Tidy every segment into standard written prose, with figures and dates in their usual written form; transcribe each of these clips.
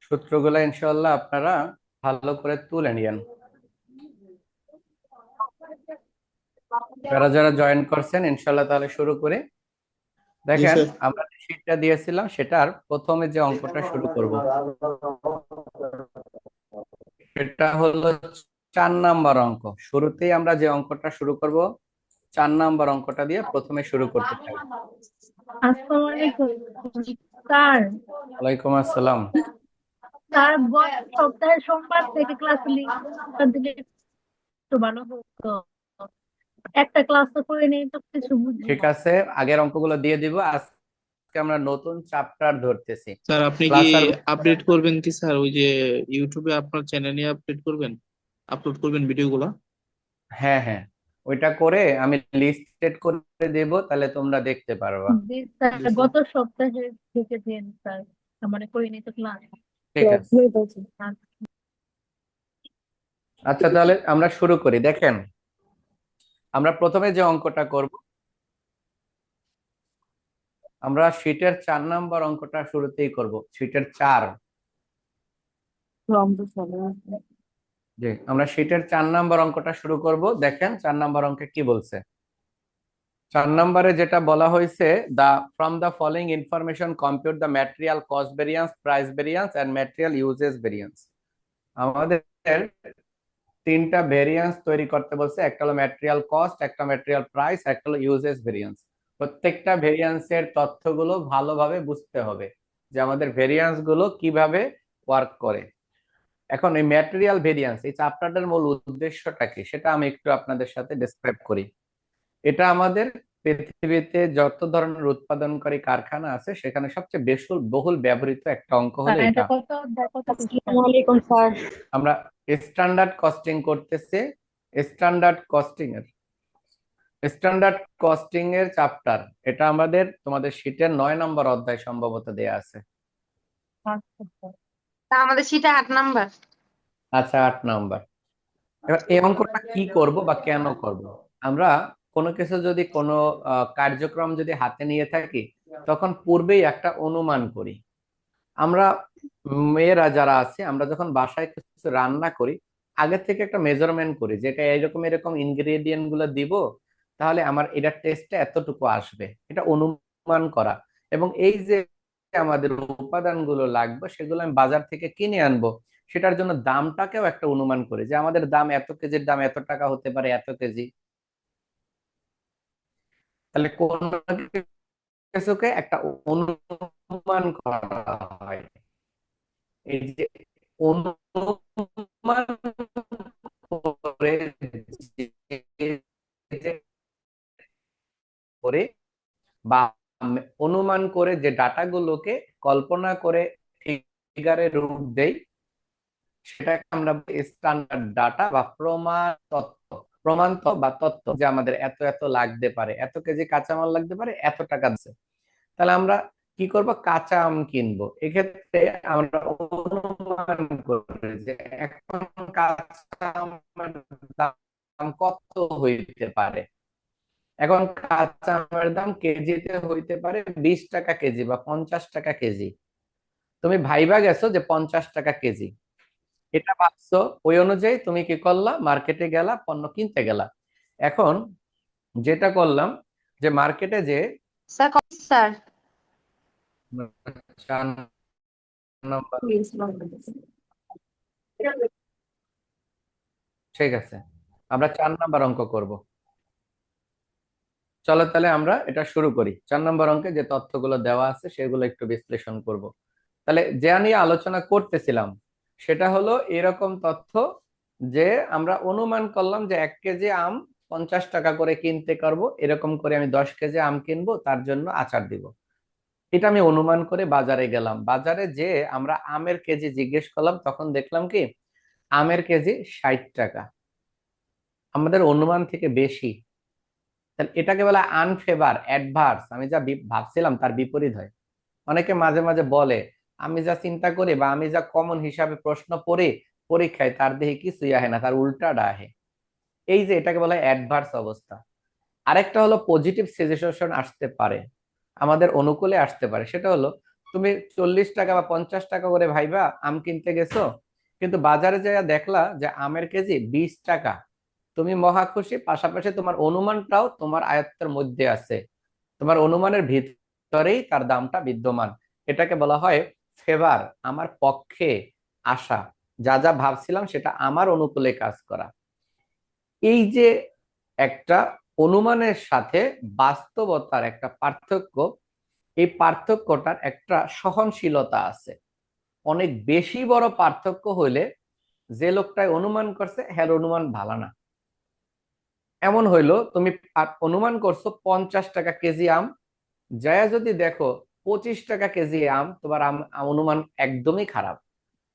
সূত্রগুলো ইনশাআল্লাহ আপনারা ভালো করে তুলে নিয়েন। যারা যারা জয়েন করছেন ইনশাআল্লাহ তাহলে শুরু করি। জি দেখেন, স্যার। আমরা যে শীটটা দিয়েছিলাম সেটার প্রথমে যে অঙ্কটা শুরু করব সেটা হলো 4 নাম্বার অঙ্ক। শুরুতেই আমরা যে অঙ্কটা শুরু করব 4 নাম্বার অঙ্কটা দিয়ে প্রথমে শুরু করতে চাই। আসসালামু আলাইকুম স্যার। ওয়ালাইকুম আসসালাম। স্যার সপ্তাহের সোমবার থেকে ক্লাস দিলে একটু ভালো হতো। একটা ক্লাস তো করে নেই তো কিছু বুঝি ঠিক না। আছে, আগের অঙ্কগুলো দিয়ে দিব। আজকে আমরা নতুন চ্যাপ্টার ধরতেছি। স্যার আপনি কি ক্লাস আর আপডেট করবেন কি স্যার, ওই যে ইউটিউবে আপনার চ্যানেলে আপডেট করবেন, আপলোড করবেন ভিডিওগুলো? হ্যাঁ হ্যাঁ, ওইটা করে আমি লিস্টেড করে দেব, তাহলে তোমরা দেখতে পারবা। জি স্যার, জি স্যার। গত সপ্তাহে থেকে দিন স্যার, মানে করে নেই তো ক্লাস। ঠিক আছে। আচ্ছা তাহলে আমরা শুরু করি। দেখেন, আমরা প্রথমে যে অঙ্কটা করব, আমরা শীটের 4 নাম্বার অঙ্কটা শুরুতেই করব, শীটের 4। জি, আমরা শীটের 4 নাম্বার অঙ্কটা শুরু করব। দেখেন 4 নাম্বার অঙ্কে কি বলছে। 4 নম্বরে যেটা বলা হয়েছে, the from the following information compute the material cost variance, price variance and material uses variance. আমাদের 3টা ভেরিয়েন্স তৈরি করতে বলছে। একটা হলো ম্যাটেরিয়াল কস্ট, একটা ম্যাটেরিয়াল প্রাইস, একটা হলো ইউজেস ভেরিয়েন্স। প্রত্যেকটা ভেরিয়েন্সের তথ্যগুলো ভালোভাবে বুঝতে হবে যে আমাদের ভেরিয়েন্স গুলো কিভাবে ওয়ার্ক করে। এখন এই ম্যাটেরিয়াল ভেরিয়েন্স, এই চ্যাপ্টারটার মূল উদ্দেশ্যটা কি সেটা আমি একটু আপনাদের সাথে ডেসক্রাইব করি। এটা আমাদের পৃথিবীতে যত ধরনের উৎপাদনকারী কারখানা আছে সেখানে সবচেয়ে বহুল ব্যবহৃত একটা অঙ্ক হলো স্যার এটা এটা। কত দেখো তো পৃষ্ঠা। আসসালামু আলাইকুম স্যার। আমরা স্ট্যান্ডার্ড কস্টিং করতেছি। স্ট্যান্ডার্ড কস্টিং এর চ্যাপ্টার এটা আমাদের তোমাদের শীটের 9 নম্বর অধ্যায় সম্ভবত দেয়া আছে। আচ্ছা স্যার। তা আমাদের সেটা 8 নাম্বার। আচ্ছা, 8 নম্বর। এবার এই অঙ্কটা কি করব বা কেন করব, আমরা কোনো কিছু যদি কোনো কার্যক্রম যদি হাতে নিয়ে থাকি তখন পূর্বেই একটা অনুমান করি। আমরা মেয়েরা যারা আছে, আমরা যখন বাসায় কিছু রান্না করি আগে থেকে একটা মেজারমেন্ট করি যে এটা এরকম এরকম ইনগ্রেডিয়েন্ট গুলো দিব, তাহলে আমার এটার টেস্টটা এতটুকু আসবে, এটা অনুমান করা। এবং এই যে আমাদের উপাদানগুলো লাগবে সেগুলো আমি বাজার থেকে কিনে আনবো, সেটার জন্য দামটাকেও একটা অনুমান করি যে আমাদের দাম এত কেজির দাম এত টাকা হতে পারে, এত কেজি। তাহলে কোন কিছুকে একটা অনুমান করা হয়। এই যে অনুমান করে যে করে বা অনুমান করে যে ডাটাগুলোকে কল্পনা করে ফিগারে রূপ দেই, সেটাকে আমরা স্ট্যান্ডার্ড ডাটা বা প্রমাণ তথ্য বা তথ্য, যে আমাদের এত এত লাগতে পারে, এত কেজি কাঁচামাল লাগতে পারে, এত টাকা দিচ্ছে। তাহলে আমরা কি করব, কাঁচা আম কিনবো। এক্ষেত্রে আমরা অনুমান করি যে এখন কাঁচা আমের দাম কত হইতে পারে। এখন কাঁচা আমের দাম কেজিতে হইতে পারে 20 টাকা কেজি বা 50 টাকা কেজি। তুমি ভাইবা গেছো যে 50 টাকা কেজি, এটা ভাবছো। ওই অনুযায়ী তুমি কি করলা, মার্কেটে গেলা, পণ্য কিনতে গেলা। এখন যেটা করলাম যে মার্কেটে যে স্যার স্যার। 4 নম্বর, ঠিক আছে, আমরা 4 নম্বর অঙ্ক করব। চলো তাহলে আমরা এটা শুরু করি। 4 নম্বর অঙ্কে যে তথ্যগুলো দেওয়া আছে সেগুলো একটু বিশ্লেষণ করব। তাহলে যা নিয়ে আলোচনা করতেছিলাম সেটা হলো এরকম তথ্য যে আমরা অনুমান করলাম যে 1 কেজি আম 50 টাকা করে কিনতে পারবো, এরকম করে আমি 10 কেজি আম কিনবো, তার জন্য আচার দিব। এটা আমি অনুমান করে বাজারে গেলাম। বাজারে যে আমরা আমের কেজি জিজ্ঞেস করলাম, তখন দেখলাম কি আমের কেজি 60 টাকা। আমাদের অনুমান থেকে বেশি। তাহলে এটাকে বলা আনফেভার, অ্যাডভার্স। আমি যা ভাবছিলাম তার বিপরীত হয়। অনেকে মাঝে মাঝে বলে আমি যা চিন্তা করি বা আমি যা কমন হিসাবে প্রশ্ন পড়ি পরীক্ষায়, তার দেহে কিছুই আহে না, তার উল্টাটা আহে। এই যে এটাকে বলা হয় অ্যাডভার্স অবস্থা। আরেকটা হলো পজিটিভ সাজেশন আসতে পারে, আমাদের অনুকূলে আসতে পারে। সেটা হলো তুমি 40 টাকা বা 50 টাকা করে ভাইবা আম কিনতে গেছো, কিন্তু বাজারে যাইয়া দেখলা যে আমের কেজি 20 টাকা। তুমি মহা খুশি, পাশাপাশি তোমার অনুমানটাও তোমার আয়ত্তের মধ্যে আছে, তোমার অনুমানের ভিতরেই তার দামটা বিদ্যমান। এটাকে বলা হয় ফেভার, আমার পক্ষে আসা। যা যা ভাবছিলাম সেটা আমার অনুকূলে কাজ করা। এই যে একটা অনুমানের সাথে বাস্তবতার একটা পার্থক্য, এই পার্থক্যটার একটা সহনশীলতা আছে। অনেক বেশি বড় পার্থক্য হইলে যে লোকটাই অনুমান করছে হ্যাঁ অনুমান ভালো না। এমন হইলো তুমি অনুমান করছো 50 টাকা কেজি আম, যায়া যদি দেখো 25 টাকা কেজি আম, তোমার অনুমান একদমই খারাপ।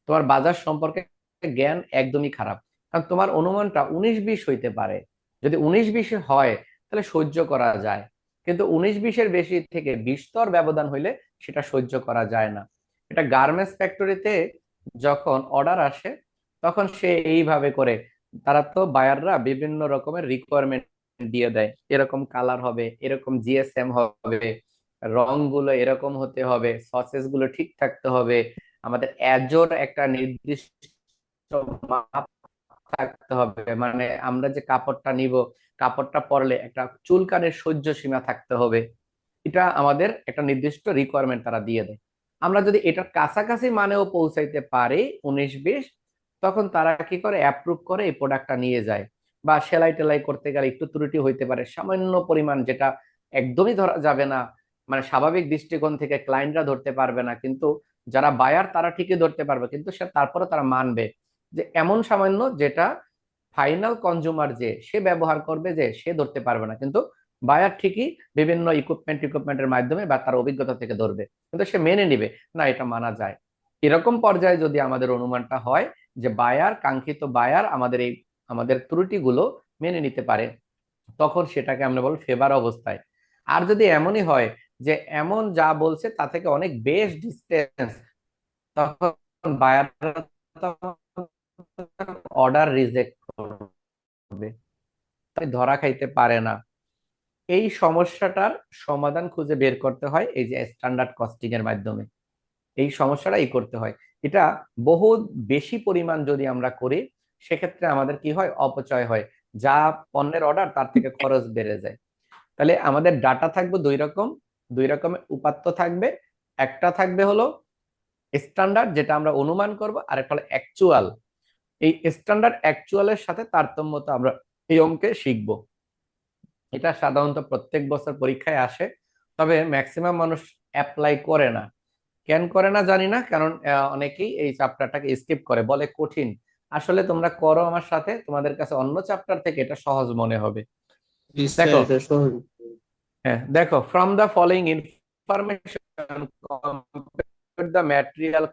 তোমার বাজার সম্পর্কে জ্ঞান একদমই খারাপ। কারণ তোমার অনুমানটা 19-20 হইতে পারে। যদি 19-20 হয় তাহলে সহ্য করা যায়, কিন্তু 19-20-এর বেশি থেকে 20 স্তর ব্যবধান হইলে সেটা সহ্য করা যায় না। এটা গার্মেন্টস ফ্যাক্টরিতে যখন অর্ডার আসে তখন সে এইভাবে করে, তারা তো বায়াররা বিভিন্ন রকমের রিকোয়ারমেন্ট দিয়ে দেয়, এরকম কালার হবে, এরকম জিএসএম হবে, রং গুলো এরকম হতে হবে, সসেস গুলো ঠিক থাকতে হবে, আমাদের এজোর একটা নির্দিষ্ট মাপ থাকতে হবে, মানে আমরা যে কাপড়টা নিব, কাপড়টা পরলে একটা চুলকানির সহ্য সীমা থাকতে হবে। এটা আমাদের একটা নির্দিষ্ট রিকোয়ারমেন্ট তারা দিয়ে দেয়। আমরা যদি এটার কাছাকাছি মানেও পৌঁছাইতে পারি 19-20, তখন তারা কি করে অ্যাপ্রুভ করে এই প্রোডাক্টটা নিয়ে যায়। বা সেলাই টেলাই করতে গেলে একটু ত্রুটি হইতে পারে সামান্য পরিমাণ, যেটা একদমই ধরা যাবে না, মানে স্বাভাবিক দৃষ্টিকোণ থেকে ক্লায়েন্টরা ধরতে পারবে না, কিন্তু যারা বায়ার তারা ঠিকই ধরতে পারবে, কিন্তু সে তারপরে তারা মানবে যে এমন সামান্য যেটা ফাইনাল কনজিউমার যে সে ব্যবহার করবে যে সে ধরতে পারবে না, কিন্তু বায়ার ঠিকই বিভিন্ন ইকুইপমেন্টের মাধ্যমে বা তার অভিজ্ঞতা থেকে ধরবে, কিন্তু সে মেনে নিবে না এটা মানা যায়। এরকম পর্যায়ে যদি আমাদের অনুমানটা হয় যে বায়ার, কাঙ্ক্ষিত বায়ার আমাদের ত্রুটিগুলো মেনে নিতে পারে, তখন সেটাকে আমরা বলবো ফেভার অবস্থায়। আর যদি এমনই হয় যে এমন যা বলছে তা থেকে অনেক বেশ ডিস্টেন্স, তখন বায়ার অর্ডার রিজেক্ট করবে, তাই ধরা খাইতে পারে না। এই সমস্যাটার সমাধান খুঁজে বের করতে হয় এই যে স্ট্যান্ডার্ড কস্টিং এর মাধ্যমে। এই সমস্যাটাই করতে হয়। এটা বহু বেশি পরিমাণ যদি আমরা করি সেক্ষেত্রে আমাদের কি হয়, অপচয় হয়, যা পণ্যের অর্ডার তার থেকে খরচ বেড়ে যায়। তাহলে আমাদের ডাটা থাকবে দুই রকমের উপাত্ত থাকবে। একটা থাকবে হলো স্ট্যান্ডার্ড, যেটা আমরা অনুমান করব, আর একটা হলো অ্যাকচুয়াল। এই স্ট্যান্ডার্ড অ্যাকচুয়ালের সাথে তারতম্যটা আমরা এই অঙ্কে শিখবো। এটা সাধারণত প্রত্যেক বছর পরীক্ষায় আসে, তবে ম্যাক্সিমাম মানুষ অ্যাপ্লাই করে না। কেন করে না জানি না, কারণ অনেকেই এই চ্যাপ্টারটাকে স্কিপ করে, বলে কঠিন। আসলে তোমরা করো আমার সাথে, তোমাদের কাছে অন্য চ্যাপ্টার থেকে এটা সহজ মনে হবে। জি স্যার, দেখো, এটা সহজ। হ্যাঁ দেখো, from the following information compare the material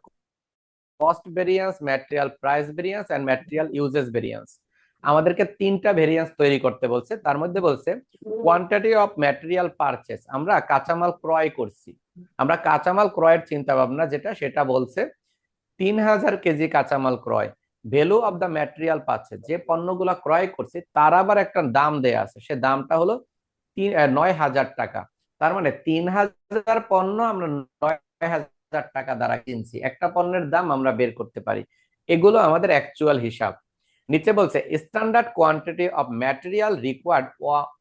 cost variance, material price variance and material uses variance. আমাদেরকে 3টা ভেরিয়েন্স তৈরি করতে বলছে। তার মধ্যে বলছে কোয়ান্টিটি অফ ম্যাটেরিয়াল পারচেস, আমরা কাঁচামাল ক্রয় করছি, আমরা কাঁচামাল ক্রয়ের চিন্তা ভাবনা যেটা, সেটা বলছে 3000 কেজি কাঁচামাল ক্রয়। ভ্যালু অফ দ্য ম্যাটেরিয়াল পাচ্ছে, যে পণ্যগুলা ক্রয় করছি তার আবার একটা দাম দেয়া আছে, সে দামটা হলো 9,000 টাকা। তার মানে 3000 পণ্য আমরা 9,000 টাকা দ্বারা কিনছি, একটা পণ্যের দাম আমরা বের করতে পারি। এগুলো আমাদের অ্যাকচুয়াল হিসাব। নিচে বলছে standard quantity of material required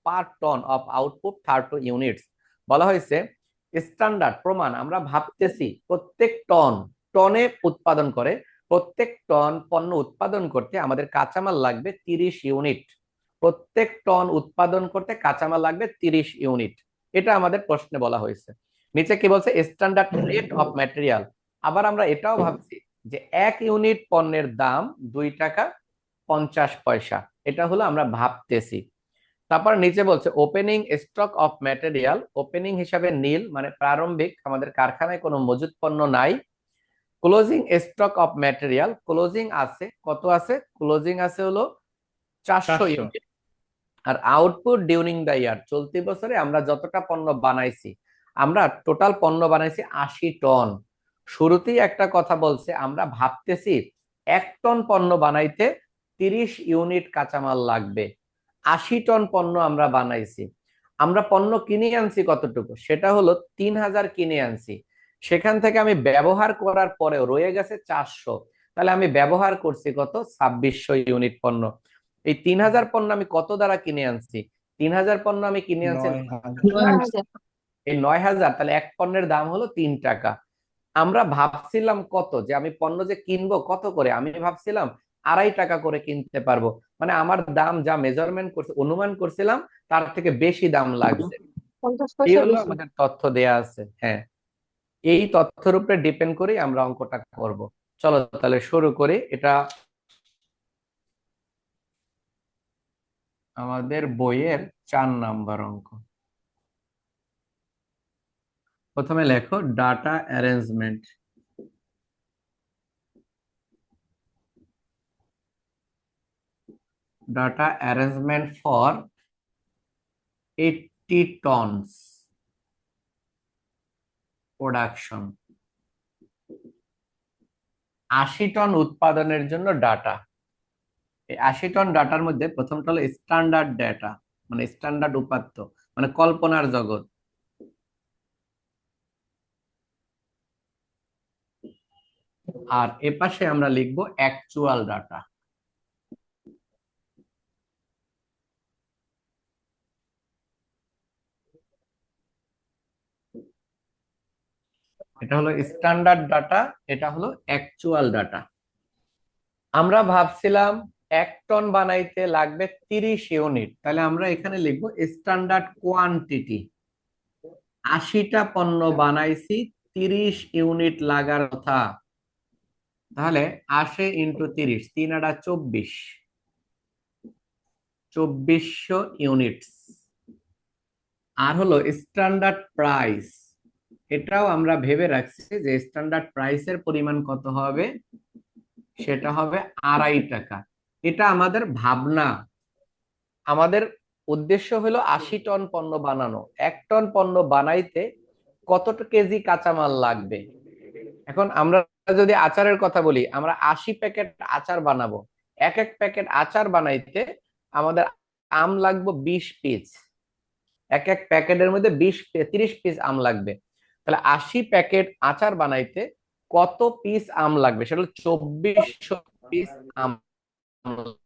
per ton of output 30 units. বলা হয়েছে স্ট্যান্ডার্ড প্রমাণ, আমরা ভাবতেছি প্রত্যেক টনে উৎপাদন করে, প্রত্যেক টন পণ্য উৎপাদন করতে আমাদের কাঁচামাল লাগবে 30 ইউনিট। প্রত্যেক টন উৎপাদন করতে কাঁচামাল লাগবে 30 ইউনিট। এটা আমাদের প্রশ্নে বলা হয়েছে। নিচে কি বলছে, স্ট্যান্ডার্ড রেট অফ ম্যাটেরিয়াল। আবার আমরা এটাও ভাবছি যে 1 ইউনিট পণ্যের দাম 2 টাকা 50 পয়সা, এটা হলো আমরা ভাবতেছি। তারপর নিচে বলছে opening stock of material, opening হিসাবে নীল, মানে প্রারম্ভিক আমাদের কারখানায় কোনো মজুত পণ্য নাই। Closing stock of material, closing আছে, কত আছে, ক্লোজিং আছে হলো 400 400। ইউনিট। আর আউটপুট ডিউরিং দ্য ইয়ার, চলতি বছরে আমরা যতটা পণ্য বানাইছি, আমরা টোটাল পণ্য বানাইছি 80 টন। শুরুতেই একটা কথা বলছে, আমরা ভাবতেছি 1 টন পণ্য বানাইতে 30 ইউনিট কাঁচামাল লাগবে। 80 টন পণ্য আমরা বানাইছি। আমরা পণ্য কিনে আনছি কতটুকু, সেটা হলো 3000 কিনে আনছি। সেখান থেকে আমি ব্যবহার করার পরেও রয়ে গেছে 400, তাহলে আমি ব্যবহার করছি কত? 2600 ইউনিট পণ্য। এই 3000 পণ্য আমি কত দ্বারা কিনে আনছি? 3000 পণ্য আমি কিনে আনছি 9,000 এই 9000, তাহলে এক পণ্যের দাম হলো 3 টাকা। আমরা ভাবছিলাম কত, যে আমি পণ্য যে কিনবো কত করে, আমি ভাবছিলাম 2.5 টাকা করে কিনতে পারবো, মানে আমার দাম যা মেজারমেন্ট করছে, অনুমান করছিলাম তার থেকে বেশি দাম লাগছে। 50 এই পয়সা হলো বেশি। আমাদের তথ্য দেয়া আছে। হ্যাঁ, এই তথ্যের উপরে ডিপেন্ড করে আমরা অঙ্কটা করব। চলো তাহলে শুরু করি। এটা আমাদের বইয়ের 4 নাম্বার অঙ্ক। প্রথমে লেখো data arrangement. Data arrangement for 80 tons production. 80 ton উৎপাদনের জন্য ডাটা। এই 80 টন ডাটার মধ্যে প্রথমটা হলো স্ট্যান্ডার্ড ডাটা, মানে স্ট্যান্ডার্ড উপাত্ত, মানে কল্পনার জগৎ। আর এপাশে আমরা লিখবো অ্যাকচুয়াল ডাটা। এটা হলো স্ট্যান্ডার্ড ডাটা, এটা হলো অ্যাকচুয়াল ডাটা। আমরা ভাবছিলাম 1 টন বানাইতে লাগবে 30 ইউনিট, তাহলে আমরা এখানে লিখবো স্ট্যান্ডার্ড কোয়ান্টিটি। 80টা পণ্য বানাইছি, 30 ইউনিট লাগার কথা, তাহলে 80 ইন্টু 30, 3 × 2400 ইউনিটস। আর হলো স্ট্যান্ডার্ড প্রাইস, এটাও আমরা ভেবে রাখছি যে স্ট্যান্ডার্ড প্রাইসের পরিমাণ কত হবে, সেটা হবে 2.5 টাকা। এটা আমাদের ভাবনা। আমাদের উদ্দেশ্য হলো 80 টন পণ্য বানানো। 1 টন পণ্য বানাইতে কত কেজি কাঁচামাল লাগবে। এখন আমরা যদি আচারের কথা বলি, আমরা 80 প্যাকেট আচার বানাবো। এক এক প্যাকেট আচার বানাইতে আমাদের আম লাগবে 20 পিস। এক এক প্যাকেটের মধ্যে 30 পিস আম লাগবে। তাহলে 80 প্যাকেট আচার বানাইতে কত পিস আম লাগবে, সেটা হলো 2400 পিস আম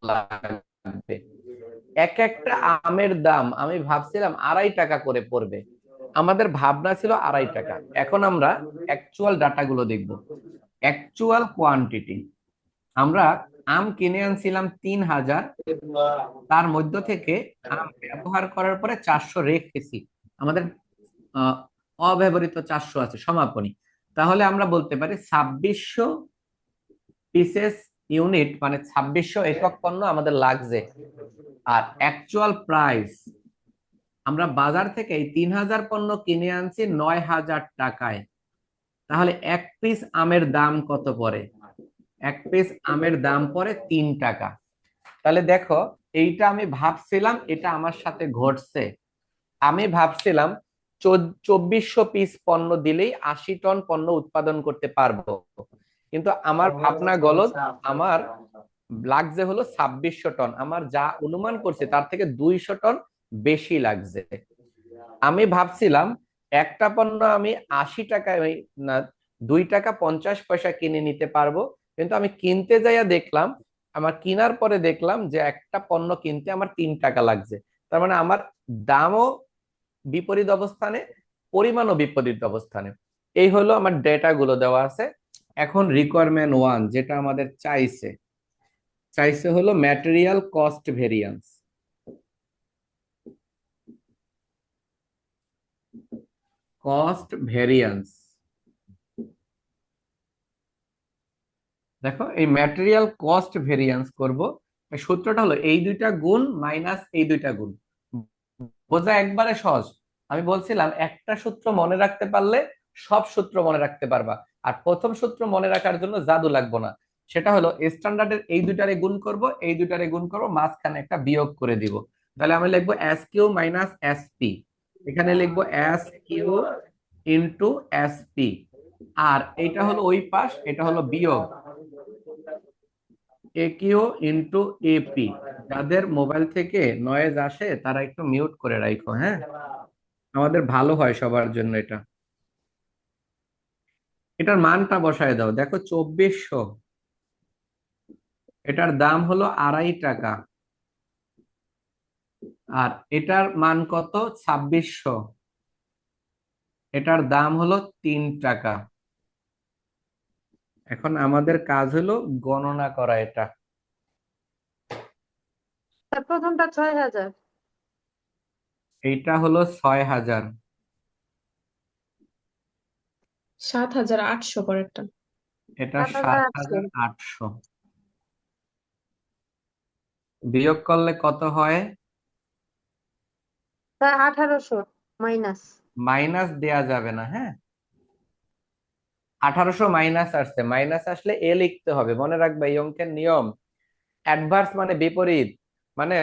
লাগবে। এক একটা আমের দাম আমি ভাবছিলাম 2.5 টাকা করে পড়বে, আমাদের ভাবনা ছিল 2.5 টাকা। এখন আমরা অ্যাকচুয়াল ডাটা গুলো দেখব। অ্যাকচুয়াল কোয়ান্টিটি, আমরা আম কিনে আনছিলাম 3000, তার মধ্য থেকে আম ব্যবহার করার পরে 400 রেখেছি, আমাদের আহ, অব্যবহৃত 400 আছে সমাপনী। তাহলে আমরা বলতে পারি 2600 পিসেস ইউনিট, মানে 2600 একক পণ্য আমাদের লাগছে। আর অ্যাকচুয়াল প্রাইস, আমরা বাজার থেকে এই 3000 পণ্য কিনে আনছি 9000 টাকায়, তাহলে এক পিস আমের দাম কত পড়ে? এক পিস আমের দাম পড়ে 3 টাকা। তাহলে দেখো, এইটা আমি ভাবছিলাম, এটা আমার সাথে ঘটছে। আমি ভাবছিলাম 2400 পিস পণ্য দিলেই 80 টন পণ্য উৎপাদন করতে পারবো, কিন্তু আমার ভাবনা গলদ। আমার লাগছে হলো 2600 টন, আমার যা অনুমান করছে তার থেকে 200 টন বেশি লাগছে। আমি ভাবছিলাম একটা পণ্য আমি 80 টাকায়, না, 2 টাকা 50 পয়সা কিনে নিতে পারবো, কিন্তু আমি কিনতে যাইয়া দেখলাম, আমার কেনার পরে দেখলাম যে একটা পণ্য কিনতে আমার 3 টাকা লাগছে। তার মানে আমার দামও বিপরীত অবস্থানে, পরিমাণও বিপরীত অবস্থানে। এই হলো আমার ডেটা গুলো দেওয়া আছে। এখন রিকোয়ারমেন্ট 1, যেটা আমাদের চাইছে, চাইছে হলো material cost variance. Cost variance, দেখো এই ম্যাটেরিয়াল কস্ট ভেরিয়েন্স করব। এই সূত্রটা হলো এই দুইটা গুণ মাইনাস এই দুইটা গুণ। বোঝা একবারে সহজ। আমি বলছিলাম একটা সূত্র মনে রাখতে পারলে সব সূত্র মনে রাখতে পারবা। আর প্রথম সূত্র মনে রাখার জন্য জাদু লাগবে না, সেটা হলো স্ট্যান্ডার্ডের এই দুইটারে গুণ করব, এই দুইটারে গুণ করব, মাঝখানে একটা বিয়োগ করে দিব। তাহলে আমি লিখবো S Q minus S P, এখানে লিখবো S Q into S P. আর এটা হলো ওই পাশ, এটা হলো বিয়োগ এ কিউ ইন্টু এপি। যাদের মোবাইল থেকে নয়েজ আসে তারা একটু মিউট করে রাখো, হ্যাঁ, আমাদের ভালো হয় সবার জন্য এটা। এটার মানটা বসায় দাও, দেখো 2400, এটার দাম হলো 2.5 টাকা, আর এটার মান কত 2600, এটার দাম হলো 3 টাকা। এখন আমাদের কাজ হলো গণনা করা এটা। স্যার প্রথমটা 6,000। এইটা হলো 6000, 7,800 পরেরটা। এটা 7,800। 7800, বিয়োগ করলে কত হয়? Sir 1,800 minus. মাইনাস দেয়া যাবে না, হ্যাঁ। 1800 মাইনাস আসছে, মাইনাস আসলে এ লিখতে হবে, মনে রাখবে এই অঙ্কের নিয়ম। অ্যাডভার্স মানে বিপরীত, মানে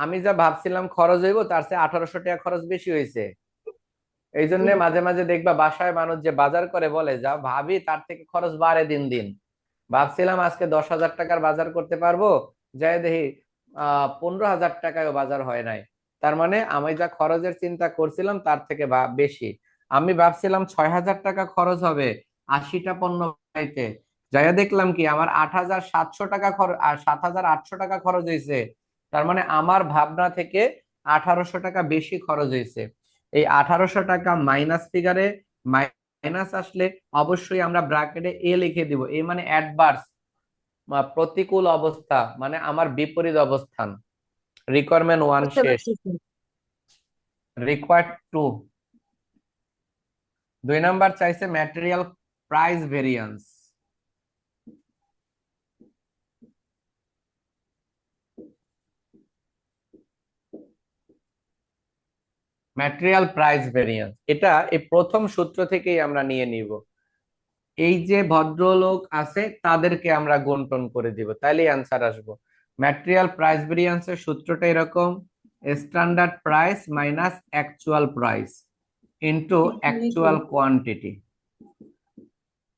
আমি যা ভাবছিলাম খরচ হইব তার চেয়ে 1800 টাকা খরচ বেশি হয়েছে। এই জন্য মাঝে মাঝে দেখবা বাসায় মানুষ যে বাজার করে বলে যা ভাবি তার থেকে খরচ বাড়ে দিন দিন। ভাবছিলাম আজকে 10,000 টাকার বাজার করতে পারবো, যাই দেখি 15,000 টাকায়ও বাজার হয় নাই। তার মানে আমি যা খরচের চিন্তা করছিলাম তার থেকে বেশি। আমি ভাবছিলাম 6,000 টাকা খরচ হবে 80টা পণ্য পাইতে, যাই দেখলাম কি আমার 8,700 টাকা খরচ, 7,800 টাকা খরচ হয়েছে। তার মানে আমার ভাবনা থেকে 1,800 টাকা বেশি খরচ হয়েছে। এই 1,800 টাকা মাইনাস ফিগারে মাইনাস আসলে অবশ্যই আমরা ব্র্যাকেটে এ লিখে দিব। এ মানে অ্যাডভার্স, প্রতিকূল অবস্থা, মানে আমার বিপরীত অবস্থান। রিকোয়ারমেন্ট 1 বুঝতে শেষ, পারছি স্যার। রিকোয়ার্ড 2। 2 নাম্বার চাইছে material price variance. Material price variance এটা এই প্রথম সূত্র থেকেই আমরা নিয়ে নিব। এই যে ভদ্রলোক আছে তাদেরকে আমরা গুণটন করে দিব, তাইলেই অ্যান্সার আসবো। ম্যাটেরিয়াল প্রাইস ভেরিয়েন্সের সূত্রটা এরকম: standard price minus actual price into actual quantity.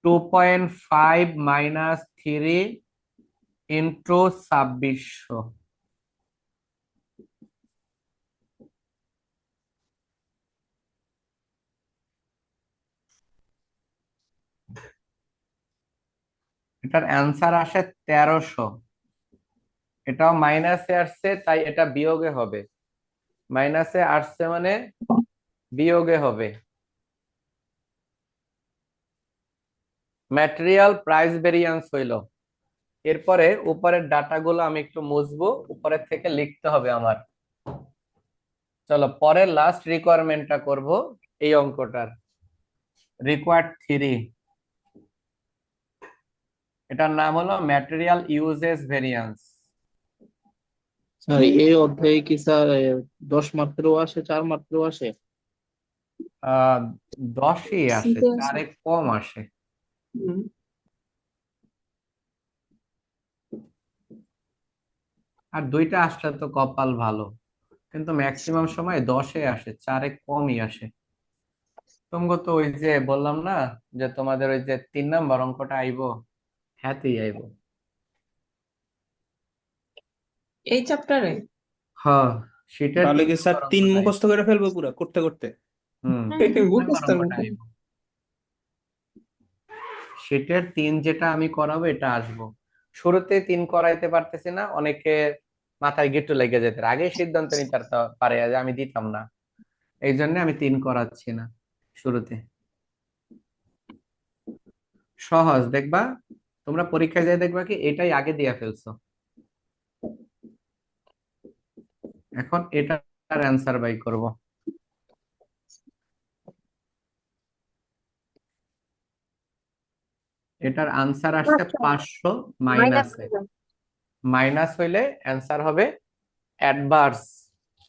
2.5 minus 3 into 2600। এটার অ্যান্সার আসে 1300। এটাও মাইনাসে আসছে তাই এটা বিয়োগে হবে, মাইনাসে আসছে মানে বিয়োগে হবে। ম্যাটেরিয়াল প্রাইস ভেরিয়েন্স হইল। এরপরে উপরের ডাটাগুলো আমি একটু মুছবো, উপরের থেকে লিখতে হবে আমার। চলো পরের লাস্ট রিকোয়ারমেন্টটা করব এই অঙ্কটার, রিকোয়ার্ড 3। এটার নাম হলো ম্যাটেরিয়াল ইউজেস ভেরিয়েন্স। স্যার এই অধ্যায়ে কি স্যার 10 মাত্রও আসে, 4 মাত্রও আসে? 10ই আসে, সিতে আছে। 4-এ কম আসে। হুম। আর 2টা আসলে তো কপাল ভালো, কিন্তু ম্যাক্সিমাম সময় 10-এ আসে, 4-এ কমই আসে। তোমগো তো ওই যে বললাম না যে তোমাদের ওই যে 3 নাম্বার অঙ্কটা আইবো, হ্যাঁতেই আইবো। এই চ্যাপ্টারে হ্যাঁ, শীটের তাহলে 3 কি স্যার নাম্বার 3 অঙ্কটা আইবো। মুখস্থ করে ফেলবো পুরো করতে করতে? হুম, হুম। 3 নাম্বার মুখস্থের অঙ্কটা মতো। আইবো। শীটের 3 যেটা আমি করাবো এটা আসবো। শুরুতে 3 করাইতে পারতেছি না, অনেকে মাথায় গিট্টু লেগে যেতে আগে সিদ্ধান্ত নিতে পারে যে আমি দিতাম না, এই জন্য আমি 3 করাচ্ছি না শুরুতে। সহজ, দেখবা তোমরা পরীক্ষায় যাই দেখবা কি এটাই আগে দিয়ে ফেলছো। এখন এটার অ্যান্সার বাই করব। এটার আনসার আসছে 500 মাইনাস মাইনাসে। মাইনাস হইলে অ্যান্সার হবে অ্যাডভার্স,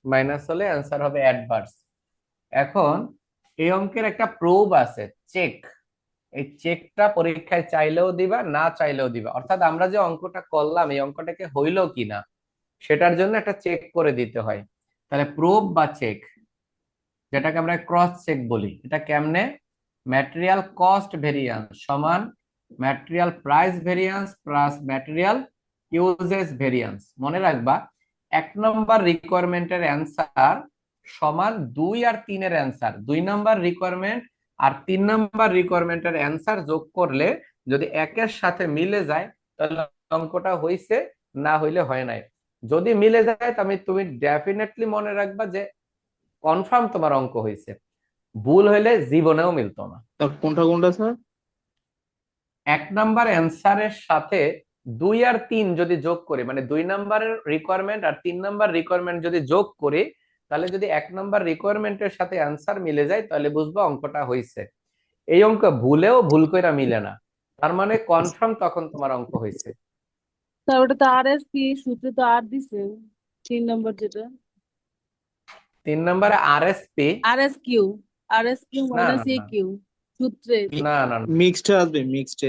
মাইনাস হলে অ্যান্সার হবে অ্যাডভার্স। এখন এই অঙ্কের একটা প্রুফ আছে, চেক। এই চেকটা পরীক্ষায় চাইলেও দিবা, না চাইলেও দিবা, অর্থাৎ আমরা যে অঙ্কটা করলাম এই অঙ্কটাকে হইলো কিনা সেটার জন্য একটা চেক করে দিতে হয়। তাহলে প্রুফ বা চেক, যেটাকে আমরা ক্রস চেক বলি, এটা কেমনে? ম্যাটেরিয়াল কস্ট ভেরিয়েন্স সমান material price variance plus material uses variance. মনে রাখবা 1 নম্বর রিকোয়ারমেন্টের অ্যান্সার সমান 2 আর 3 এর অ্যান্সার। 2 নম্বর রিকোয়ারমেন্ট আর 3 নাম্বার রিকোয়ারমেন্টের অ্যান্সার যোগ করলে যদি একের সাথে মিলে যায় তাহলে অঙ্কটা হইছে, না হইলে হয় নাই। যদি মিলে যায় তুমি ডেফিনেটলি মনে রাখবা যে কনফার্ম তোমার অঙ্ক হইছে। ভুল হইলে জীবনেও মিলতো না। তার কোনটা কোনটা স্যার? 1 নাম্বার অ্যান্সারের সাথে 2 আর 3 যদি যোগ করি, মানে 2 নাম্বারের রিকোয়ারমেন্ট আর 3 নাম্বার রিকোয়ারমেন্ট যদি যোগ করি, তাহলে যদি 1 নাম্বার রিকোয়ারমেন্টের সাথে অ্যান্সার মিলে যায় তাহলে বুঝবো অঙ্কটা হইছে। এই অঙ্ক ভুলেও ভুল কইরা মিলে না, তার মানে কনফার্ম তখন তোমার অঙ্ক হইছে। স্যার ওটা তো আর এস কি সূত্রে তো আর দিছে 3 নম্বর যেটা 3 নাম্বারে আরএসপি, আর এস কিউ না মাইনাস না এ না কিউ সূত্রে না না না। মিক্সড আসবে, মিক্সড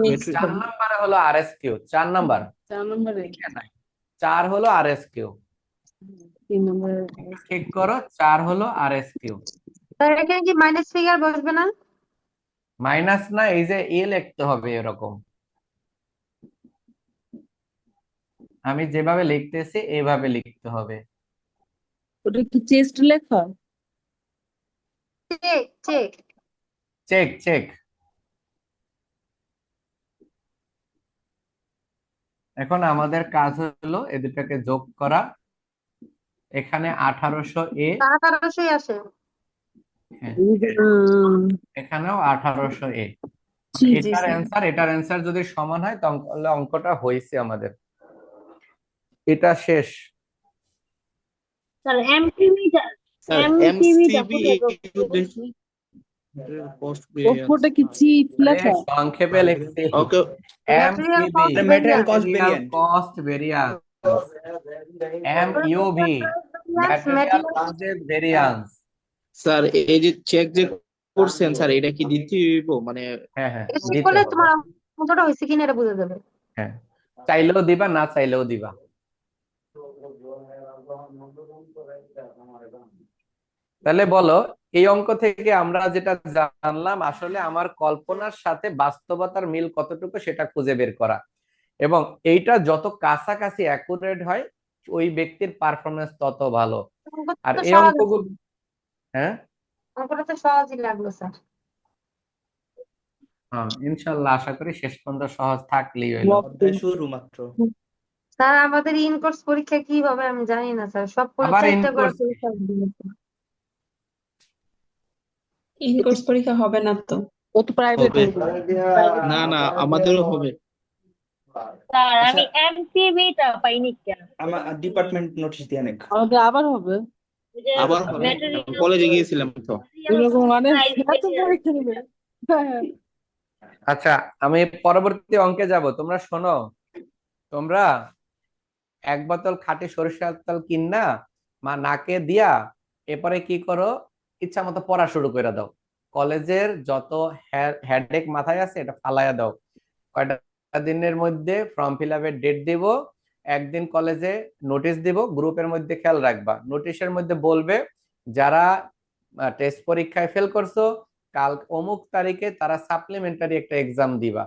মেট্রিক। 4 নাম্বারে হলো আরএসকিউ, 4 নাম্বার 4 নম্বরে লিখে নাই, 4 হলো আরএসকিউ। 3 নম্বরে ঠিক করো, 4 হলো আরএসকিউ। স্যার এখানে কি মাইনাস ফিগার বসবে না? মাইনাস না, এই যে এ লিখতে হবে এরকম, আমি যেভাবে লিখতেছি এইভাবে লিখতে হবে। ওটা কি চেস্ট লেখা? Check check. Check check. এখন আমাদের কাজ হলো এ দুটাকে যোগ করা। এখানে 1800 1800 আসে। এখানেও 1800 জি জি এটার স্যার। অ্যান্সার এটার অ্যান্সার যদি সমান হয় তাহলে অঙ্কটা হয়েছে আমাদের। এটা শেষ। স্যার এমটিভিটা স্যার এমটিভিটা এমসিবি কোথায় একটু দেখি। পোস্ট ওপরটা কি চিফ আরে লেখা? সংক্ষেপে লিখছি, okay. Material MCB, cost material cost material variant. Cost variance, MUV, material material cost variance. Sir এই যে চেক যে করছেন স্যার, এটা কি দিতে হইব মানে? হ্যাঁ হ্যাঁ এটা চেক দিতে করলে হবে। তোমার অঙ্কটা হয়েছে কিনা এটা বোঝা যাবে। হ্যাঁ, চাইলেও দিবা, না চাইলেও দিবা। তাহলে বলো, এই অঙ্ক থেকে আমরা যেটা জানলাম আসলে আমার কল্পনার সাথে বাস্তবতার মিল কতটুকু সেটা খুঁজে বের করা, এবং এইটা যত কাছাকাছি অ্যাকুরেট হয় ওই ব্যক্তির পারফরমেন্স তত ভালো। অঙ্কটা আর তো এই সহজ আছে। অঙ্কগুলো, হ্যাঁ অঙ্কটা তো সহজই লাগলো স্যার। হ্যাঁ, ইনশাল্লাহ আশা করি শেষ পর্যন্ত সহজ থাকলেই হইলো। অধ্যায় শুরু মাত্র। স্যার আমাদের ইন কোর্স পরীক্ষা কি হবে আমি জানি না স্যার, সব আবার পরীক্ষা করে ইনকোর্স, পরীক্ষা দিয়েছে। ইন কোর্স পরীক্ষা হবে না তো? ও তো প্রাইভেট হবে। হবে। না না, আমাদেরও হবে। স্যার আচ্ছা, আমি এমটিভিটা পাইনি কেন? আমার ডিপার্টমেন্ট নোটিশ দিয়ে নেক। আমাদের আবার হবে ওই যে আবার হবে, ম্যাটেরিয়াল কলেজে গিয়েছিলাম তো। এরকম মানে সাইজ এত পরীক্ষা নেবে। হ্যাঁ। আচ্ছা আমি পরবর্তী অঙ্কে যাব, তোমরা শোনো। তোমরা 1 বোতল খাঁটি সরিষার তেল কিনা মা নাকে দিয়া এরপরে কি করো, ইচ্ছা মতো পড়া শুরু করে দাও। কলেজের যত হেডেক মাথায় আছে এটা ফালাইয়া দাও। কয়টা দিনের মধ্যে ফর্ম ফিল আপের ডেট দিব, একদিন কলেজে নোটিশ দিব, গ্রুপের মধ্যে খেয়াল রাখবা। নোটিশের মধ্যে বলবে যারা টেস্ট পরীক্ষায় ফেল করছো কাল অমুক তারিখে তারা সাপ্লিমেন্টারি একটা এক্সাম দিবা।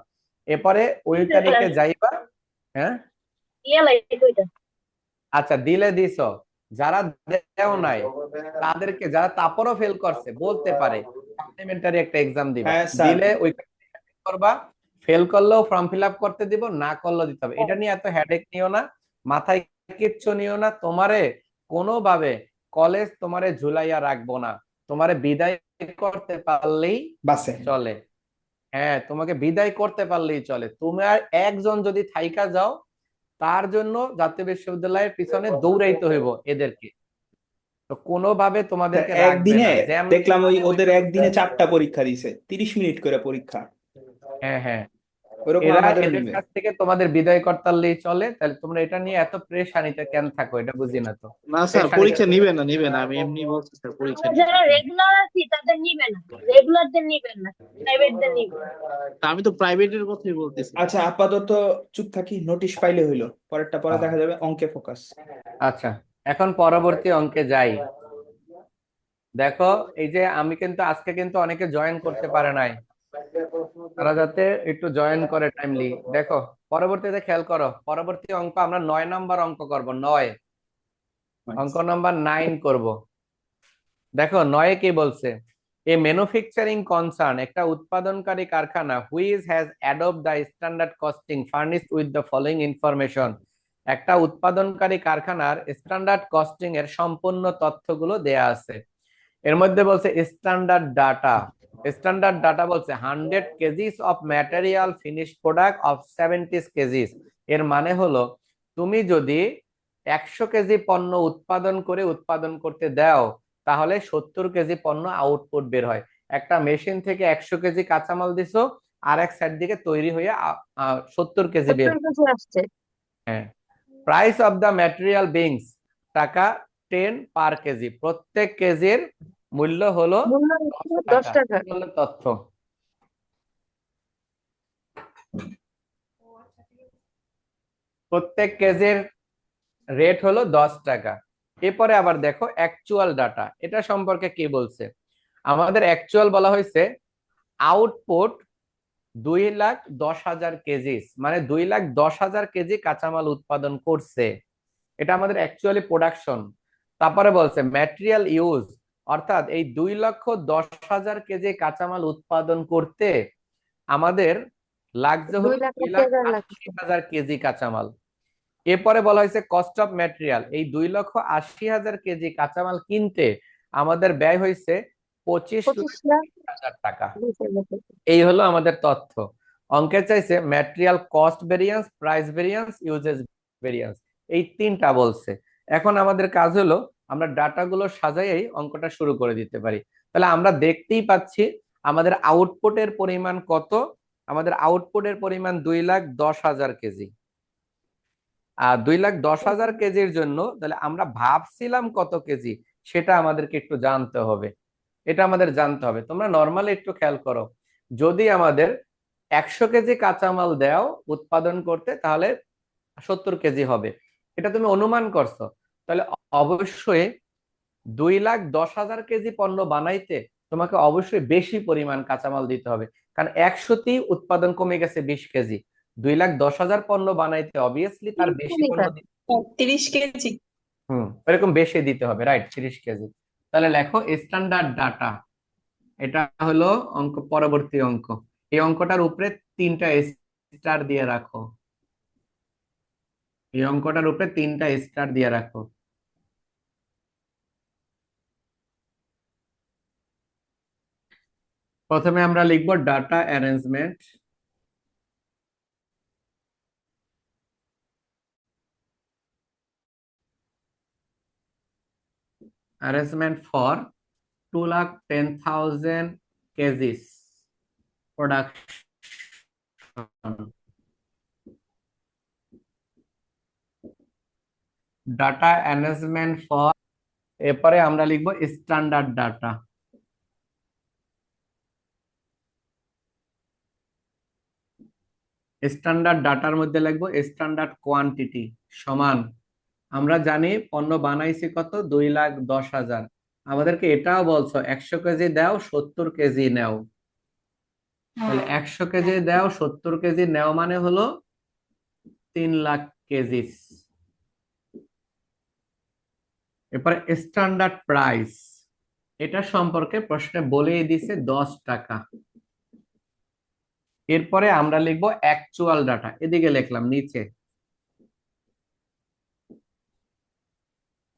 এরপরে ওই তারিখে যাইবা। হ্যাঁ ইয়ে লাগে ওইটা। আচ্ছা দিলে দিছো, যারা দেও নাই তাদেরকে, যারা তারপরও ফেল করছে বলতে পারে সাপ্লিমেন্টারি একটা এক্সাম দিবা, হ্যাঁ স্যার। দিলে ওই করবা। ফেল করলেও ফর্ম ফিল আপ করতে দিব, না করলেও দিতে হবে। এটা নিয়ে এত হেডেক নিও না, মাথায় কিচ্ছু নিও না। তোমারে কোনোভাবে কলেজ তোমারে ঝুলাইয়া রাখবো না, তোমারে বিদায় করতে পারলেই বাসে চলে। হ্যাঁ, তোমাকে বিদায় করতে পারলেই চলে। তুমি আর একজন যদি থাইকা যাও তার জন্য জাতীয় বিশ্ববিদ্যালয়ের পিছনে দৌড়াইতে হইব এদেরকে। তো কোনোভাবে তোমাদেরকে রাখবে একদিনে না, যেমন দেখলাম ওদের একদিনে 4টা পরীক্ষা দিছে, 30 মিনিট করে পরীক্ষা। হ্যাঁ হ্যাঁ, ওরকম এরা আমাদেরও এদের নিবে। কাছ থেকে তোমাদের বিদায় করতারলেই চলে। তাহলে তোমরা এটা নিয়ে এত প্রেশানিতে কেন থাকো, এটা বুঝি না তো। না স্যার, পরীক্ষা নিবে না, নিবে না, আমি এমনি বলছি স্যার, পরীক্ষা আমরা নিবে যারা রেগুলার আছি তাদের নিবে না, রেগুলারদের নিবেন না, প্রাইভেটদের নিবে। না। আমি তো প্রাইভেটের কথাই বলতেছি। আচ্ছা আপাতত চুপ থাকি, নোটিশ পাইলে হইলো, পরেরটা পরে দেখা যাবে। অঙ্কে ফোকাস। আচ্ছা এখন পরবর্তী অঙ্কে যাই। দেখো এই যে আমি কিন্তু আজকে কিন্তু অনেকে জয়েন করতে পারে নাই, তারা যাতে একটু জয়েন করে টাইমলি। দেখো পরবর্তীতে খেয়াল করো, পরবর্তী অঙ্ক আমরা 9 নাম্বার অঙ্ক করব। 9 অঙ্ক নাম্বার 9 করব। দেখো 9 কি বলছে, এ ম্যানুফ্যাকচারিং কনসার্ন একটা উৎপাদনকারী কারখানা which has adopt the standard costing furnished with the following information, একটা উৎপাদনকারী কারখানার স্ট্যান্ডার্ড কস্টিং এর সম্পূর্ণ তথ্যগুলো দেয়া আছে। এর মধ্যে বলছে স্ট্যান্ডার্ড ডাটা। স্ট্যান্ডার্ড ডাটা বলছে 100 KGs of material finish product of 70 KGs. এর মানে হলো তুমি যদি 100 কেজি পণ্য উৎপাদন করতে দাও, তাহলে 70 কেজি পণ্য আউটপুট বের হয়। একটা মেশিন থেকে 100 কেজি কাঁচামাল দিছো, আর এক সাইড দিকে তৈরি হয়ে 70 কেজি বের 70 কেজি আসছে। হ্যাঁ। Price of the material beings টাকা 10 পার কেজি, প্রত্যেক কেজির মূল্য হলো মূল্য 10 10 টাকা। টাকা। এই হলো তথ্য। প্রত্যেক কেজির রেট হলো 10 টাকা। এরপরে আবার দেখো অ্যাকচুয়াল ডাটা, এটা সম্পর্কে কি বলছে। আমাদের অ্যাকচুয়াল বলা হয়েছে আউটপুট 2,10,000 কেজি, মানে 2,10,000 কেজি কাঁচামাল উৎপাদন করছে, এটা আমাদের অ্যাকচুয়ালি প্রোডাকশন। তারপরে বলছে ম্যাটেরিয়াল ইউজ, অর্থাৎ এই 2,10,000 কেজি কাঁচামাল উৎপাদন করতে আমাদের লাগছে হলো 2,80,000 কেজি কাঁচামাল। এরপরে বলা হয়েছে কস্ট অফ ম্যাটেরিয়াল, এই 2,80,000 কেজি কাঁচামাল কিনতে আমাদের ব্যয় হয়েছে 25,20,000 টাকা। এই হলো আমাদের তথ্য। অঙ্কে চাইছে material cost variance, price variance, uses variance, এই তিনটা বলছে। এখন আমাদের কাজ হলো আমরা ডাটাগুলো সাজাই অঙ্কটা শুরু করে দিতে পারি। তাহলে আমরা দেখতেই পাচ্ছি আমাদের আউটপুটের পরিমাণ কত। আমাদের আউটপুটের পরিমাণ 2,10,000 কেজি। আর 2,10,000 কেজির জন্য তাহলে আমরা ভাবছিলাম কত কেজি, সেটা আমাদেরকে একটু জানতে হবে। এটা আমাদের জানতে হবে। তোমরা নর্মালি একটু খেয়াল করো, যদি আমাদের 100 কেজি কাঁচামাল দাও উৎপাদন করতে, তাহলে 70 কেজি হবে, এটা তুমি অনুমান করছো। তাহলে অবশ্যই 2,10,000 কেজি পণ্য বানাইতে তোমাকে অবশ্যই বেশি পরিমাণ কাঁচামাল দিতে হবে, কারণ 100তেই উৎপাদন কমে গেছে 20 কেজি। 2,10,000 পণ্য বানাইতে অবভিয়াসলি তার বেশি পণ্য 30 কেজি। এরকম বেশি দিতে হবে, রাইট, 30 কেজি। তাহলে লেখো স্ট্যান্ডার্ড ডাটা, এটা হলো অঙ্ক, পরবর্তী অঙ্ক। এই অঙ্কটার উপরে 3টা স্টার দিয়ে রাখো, এই অঙ্কটার উপরে 3টা স্টার দিয়ে রাখো। প্রথমে আমরা লিখবো data arrangement. Arrangement for 2,10,000 kgs production. Data arrangement for, এরপরে আমরা লিখবো স্ট্যান্ডার্ড ডাটা। স্ট্যান্ডার্ড ডাটার মধ্যে লিখবো স্ট্যান্ডার্ড কোয়ান্টিটি সমান, আমরা জানি পণ্য বানাইছি কত, 2,10,000। আমাদেরকে এটাও বলছো 100 কেজি দাও 70 কেজি নেও, তাহলে 100 কেজি দাও 70 কেজি নেও মানে হলো 3,00,000 কেজি। এরপরে স্ট্যান্ডার্ড প্রাইস, এটা সম্পর্কে প্রশ্নে বলেই দিছে 10 টাকা। এরপরে আমরা লিখবো অ্যাকচুয়াল ডাটা, এদিকে লিখলাম নিচে।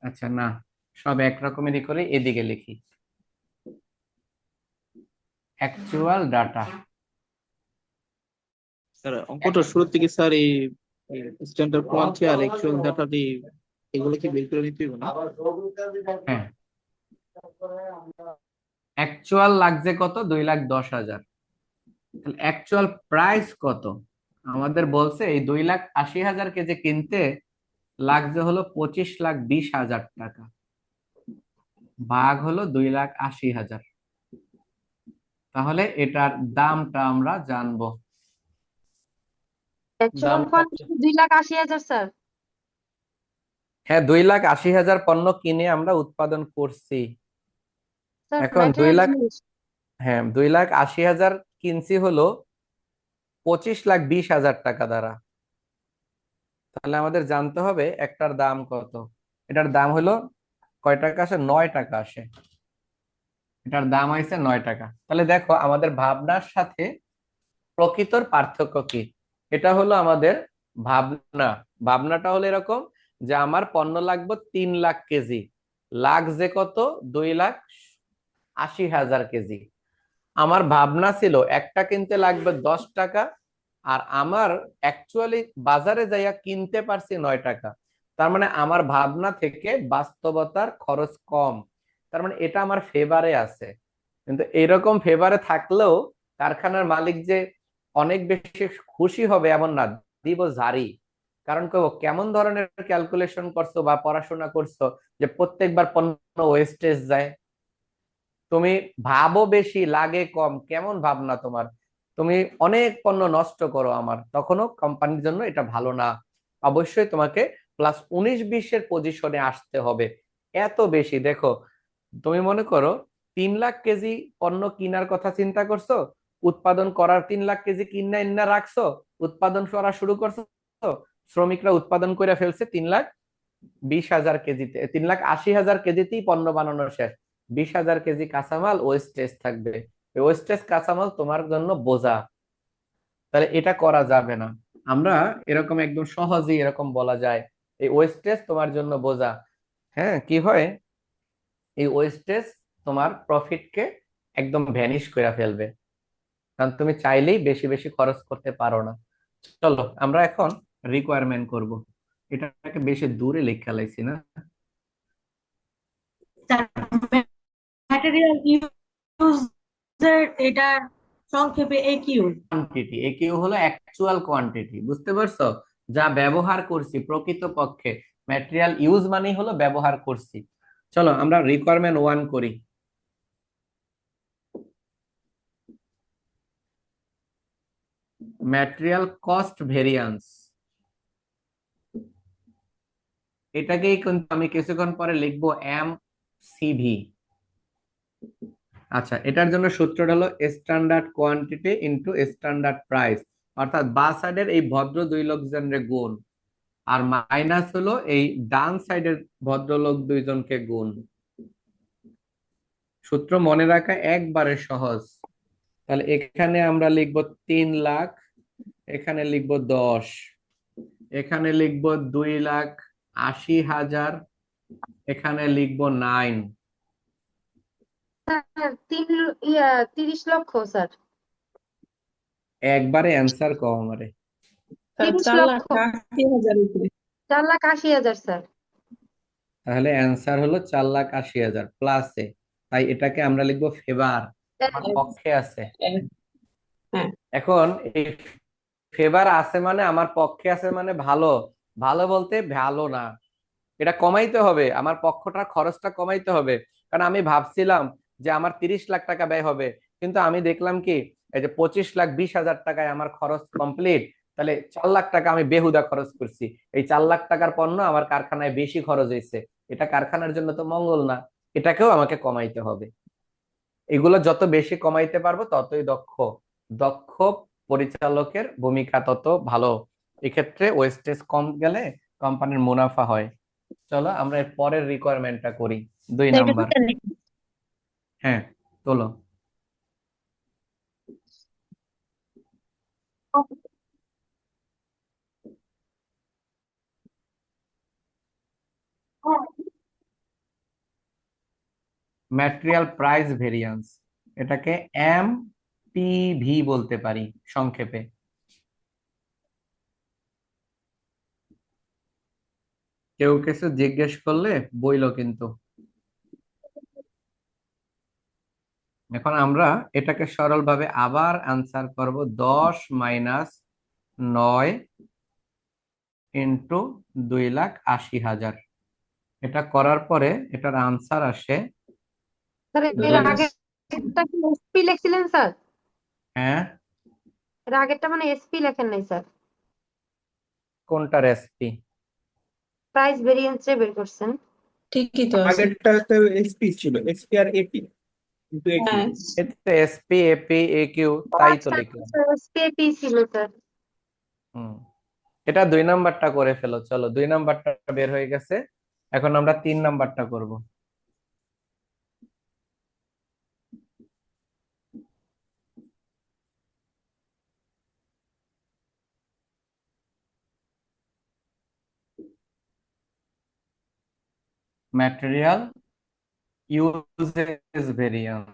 আচ্ছা না, সব একরকমেরই করে এদিকে লিখি, অ্যাকচুয়াল ডাটা। স্যার অঙ্কটা শুরু থেকে স্যার এই স্ট্যান্ডার্ড কোয়ান্টিটি আর অ্যাকচুয়াল ডাটা দিয়ে এগুলো কি বের করে নিতে হবে না? হ্যাঁ, অ্যাকচুয়াল লাগছে কত, 2,10,000। তাহলে অ্যাকচুয়াল প্রাইস কত, আমাদের বলছে এই 2,80,000 কেজি কিনতে লাগছে হলো 25,20,000 টাকা, ভাগ হলো 2,80,000। তাহলে এটার দামটা আমরা জানবো। Actual quantity 2,80,000 sir. হ্যাঁ, 2,80,000 পণ্য কিনে আমরা উৎপাদন করছি। স্যার এখন 2 ম্যাটেরিয়াল লাখ, ইউজ। হ্যাঁ 2,80,000 কিনছি হলো 25,20,000 টাকা দ্বারা। তাহলে আমাদের জানতে হবে একটার দাম কত। এটার দাম হলো কয় টাকা আসে, 9 টাকা আসে। এটার দাম হয়েছে 9 টাকা। তাহলে দেখো আমাদের ভাবনার সাথে প্রকৃতর পার্থক্য কি। এটা হলো আমাদের ভাবনা। ভাবনাটা হলো এরকম যে আমার পণ্য লাগবে 3 লাখ কেজি, লাখ যে কত, 2,80,000 কেজি। আমার ভাবনা ছিল একটা কিনতে লাগবে 10 টাকা, আর আমার অ্যাকচুয়ালি বাজারে যাইয়া কিনতে পারছি 9 টাকা। তার মানে আমার ভাবনা থেকে বাস্তবতার খরচ কম। তার মানে এটা আমার ফেভারে আছে। কিন্তু এরকম ফেভারে থাকলেও কারখানার মালিক যে অনেক বেশি খুশি হবে এমন না, দিব জারি। কারণ কেমন ধরনের ক্যালকুলেশন করছো বা পড়াশোনা করছো যে প্রত্যেকবার পণ্য ওয়েস্টেজ যায়। তুমি ভাবো বেশি লাগে কম, কেমন ভাবনা তোমার। তুমি অনেক পণ্য নষ্ট করো, আমার তখনও কোম্পানির জন্য এটা ভালো না। অবশ্যই তোমাকে +19-20-এর পজিশনে আসতে হবে। এত বেশি দেখো, তুমি মনে করো 3 লাখ কেজি পণ্য কিনার কথা চিন্তা করছো, উৎপাদন করার 3 লাখ কেজি কিনা ইন্না রাখছো, উৎপাদন করা শুরু করছো, শ্রমিকরা উৎপাদন করে ফেলছে 3,20,000 কেজিতে, 3,80,000 কেজিতেই পণ্য বানানো শেষ। 20,000 কেজি কাঁচামাল ওয়েস্টেজ থাকবে। ওয়েস্টেজ কাঁচামাল তোমার জন্য বোঝা। তাহলে এটা করা যাবে না। আমরা এরকম একদম সহজেই এরকম বলা যায়, এই ওয়েস্টেজ তোমার জন্য বোঝা। হ্যাঁ, কি হয়, এই ওয়েস্টেজ তোমার প্রফিটকে একদম ভ্যানিশ করে ফেলবে। কারণ তুমি চাইলেই বেশি বেশি খরচ করতে পারো না। চলো আমরা এখন রিকোয়ারমেন্ট করব। এটাকে বেশি দূরে লেখা লাইছি না। ম্যাটেরিয়াল ইউজের এটার সংক্ষেপে একিউ। কোয়ান্টিটি, একিউ হলো অ্যাকচুয়াল কোয়ান্টিটি, বুঝতে পারছো? যা ব্যবহার করছি প্রকৃতপক্ষে। ম্যাটেরিয়াল ইউজ মানে হলো ব্যবহার করছি। চলো আমরা রিকোয়ারমেন্ট 1 করি। ম্যাটেরিয়াল কস্ট ভেরিয়েন্স, এটাকেই কিন্তু আমি কিছুক্ষণ পরে লিখবো MCV। আচ্ছা, এটার জন্য সূত্রটা হলো standard quantity into standard price, অর্থাৎ বাঁ সাইডের এই ভদ্র দুই লোকজনের গুণ, আর মাইনাস হলো এই ডান সাইডের ভদ্রলোক দুইজনকে গুণ। সূত্র মনে রাখা একবারে সহজ। তাহলে এখানে আমরা লিখবো 3 লাখ, এখানে লিখবো 10, এখানে লিখবো 2,80,000, এখানে লিখবো 9। স্যার 30 লক্ষ স্যার। একবারে অ্যান্সার কম আমারে। স্যার 30 4,80,000 লক্ষ, উপরে। 4,80,000 স্যার। তাহলে অ্যান্সার হলো 4,80,000 প্লাসে। তাই এটাকে আমরা লিখবো ফেভার, আমার পক্ষে আছে। হ্যাঁ, এখন এই ফেভার আছে মানে আমার পক্ষে আছে মানে ভালো। ভালো বলতে ভালো না, এটা কমাইতে হবে, আমার পক্ষটার খরচটা কমাইতে হবে। কারণ আমি ভাবছিলাম যে আমার 30 লাখ টাকা ব্যয় হবে, কিন্তু আমি দেখলাম কি, এই যে 25,20,000 টাকায় আমার খরচ কমপ্লিট। তাহলে 4 লাখ টাকা আমি বেহুদা খরচ করছি। এই 4 লাখ টাকার পণ্য আমার কারখানায় বেশি খরচ হয়েছে, এটা কারখানার জন্য তো মঙ্গল না। এটাকেও আমাকে কমাইতে হবে। এগুলো যত বেশি কমাইতে পারবো ততই দক্ষ। দক্ষ পরিচালকের ভূমিকা তত ভালো। এক্ষেত্রে ওয়েস্টেজ কম গেলে কোম্পানির মুনাফা হয়। চলো আমরা এর পরের রিকোয়ারমেন্টটা করি, 2 এটা নাম্বার। দুইটা নাকি? হ্যাঁ, তোলো। ম্যাটেরিয়াল প্রাইস ভেরিয়েন্স, এটাকে MPV বলতে পারি সংক্ষেপে। কেউ কিছু জিজ্ঞেস করলে বইলো কিন্তু। এখন আমরা এটাকে সরলভাবে আবার আনসার করব, 10 - 9 ইন্টু 2,80,000। এটা করার পরে এটার আনসার আসে। স্যার এর মাইনাস আগেরটা কি এসপি লিখছিলেন স্যার? হ্যাঁ, এর আগেরটা মানে এসপি লেখেন নাই স্যার? কোনটা রেসিপি? প্রাইস ভেরিয়েন্স বের করছেন। ঠিকই তো আছে। আগেরটা তো এসপি ছিল, এসপি আর এপি, কিন্তু এপি হ্যাঁ, এতে SP AP AQ তাই তো লিখলাম। এসপি ছিল স্যার। হুম, এটা 2 নাম্বারটা করে ফেলো। চলো 2 নাম্বারটা বের হয়ে গেছে, এখন আমরা 3 নাম্বারটা করব। Material uses variance.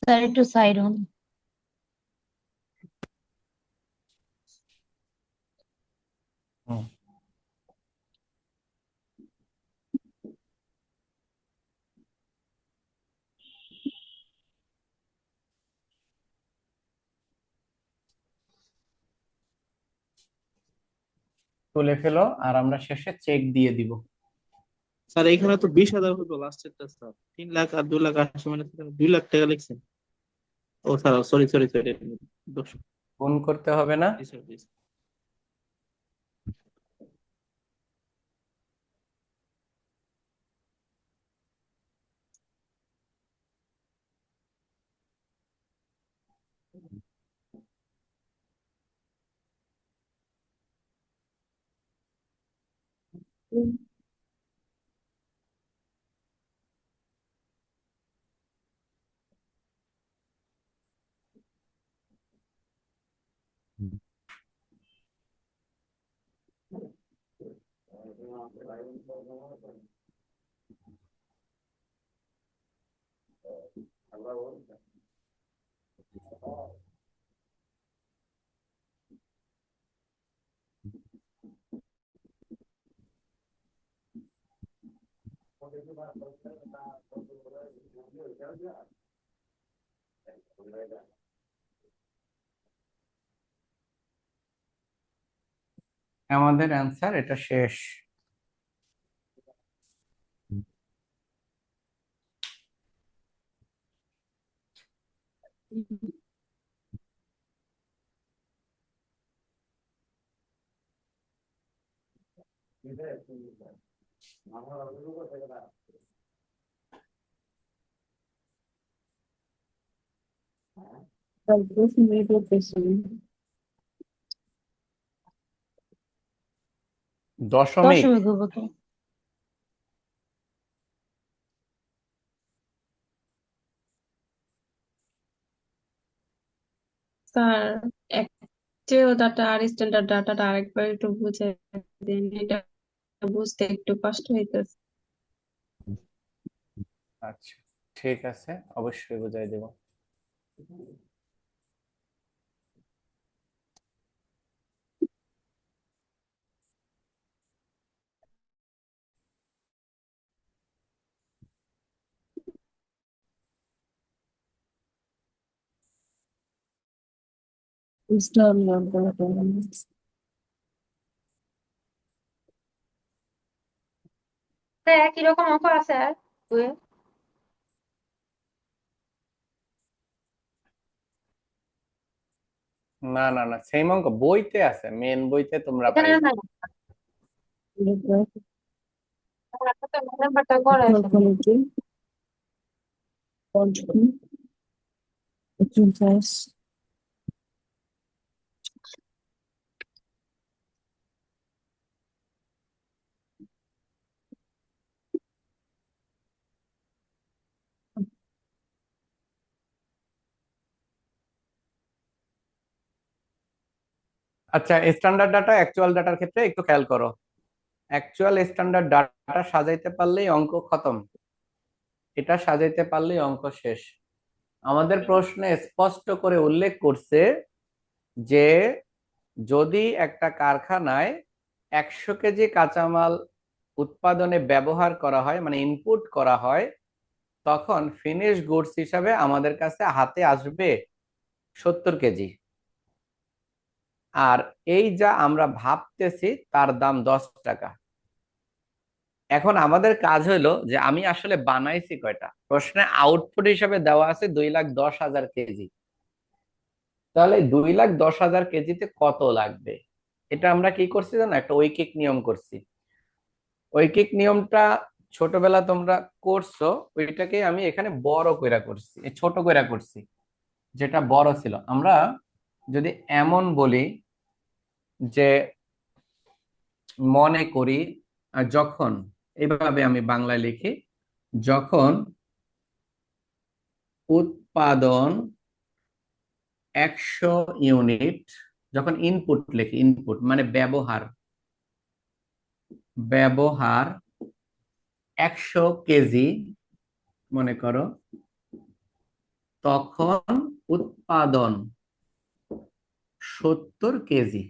স্যার একটু সাইড হন। হুম। তুলে ফেলো আর আমরা শেষে চেক দিয়ে দিব। স্যার এখানে তো 20,000 হতো লাস্টেরটা স্যার, 3 লাখ আর 2,80,000 মানে 2 লাখ টাকা লিখছেন। ও স্যার সরি সরি সরি, দোষ। গুণ করতে হবে না? জি স্যার, জি স্যার। আমাদের অ্যান্সার এটা শেষ। দশমিক? দশমিক হবো তো। স্যার অ্যাকচুয়াল ডাটা আর স্ট্যান্ডার্ড ডাটাটা আরেকবার একটু বুঝে দিন, এটা বুঝতে একটু কষ্ট হইতেছে। আচ্ছা, ঠিক আছে, অবশ্যই বুঝাই দেব। স্যার একই রকম অঙ্ক আছে আর বইয়ে? না না না, সেম অঙ্ক বইতে আছে, মেন বইতে তোমরা এখানে পাইবে। নাই, নাম্বারটা করে আচ্ছা, স্ট্যান্ডার্ড ডাটা অ্যাকচুয়াল ডাটার ক্ষেত্রে একটু খেয়াল করো। অ্যাকচুয়াল স্ট্যান্ডার্ড ডাটা সাজাইতে পারলেই অঙ্ক খতম, এটা সাজাইতে পারলেই অঙ্ক শেষ। আমাদের প্রশ্নে স্পষ্ট করে উল্লেখ করছে যে যদি একটা কারখানায় 100 কেজি কাঁচামাল উৎপাদনে ব্যবহার করা হয়, মানে ইনপুট করা হয়, তখন ফিনিশ গুডস হিসাবে আমাদের কাছে হাতে আসবে 70 কেজি। আর এই যা আমরা ভাবতেছি তার দাম 10 টাকা। এখন আমাদের কাজ হলো যে আমি আসলে বানাইছি কয়টা, প্রশ্নে আউটপুট হিসাবে দেওয়া আছে 2,10,000 কেজি। তাহলে 2,10,000 কেজিতে কত লাগবে, এটা আমরা কি করছি জানো, একটা ঐকিক নিয়ম করছি। ঐকিক নিয়মটা ছোটবেলা তোমরা করছো, ওইটাকে আমি এখানে বড় কইরা করছি, ছোট কইরা করছি। যেটা বড় ছিল, আমরা যদি এমন বলি যে মনে করি যখন, এভাবে আমি বাংলায় লিখি, যখন উৎপাদন 100 ইউনিট, যখন ইনপুট লিখি, ইনপুট মানে ব্যবহার, ব্যবহার 100 কেজি মনে করো, তখন উৎপাদন 70 কেজি।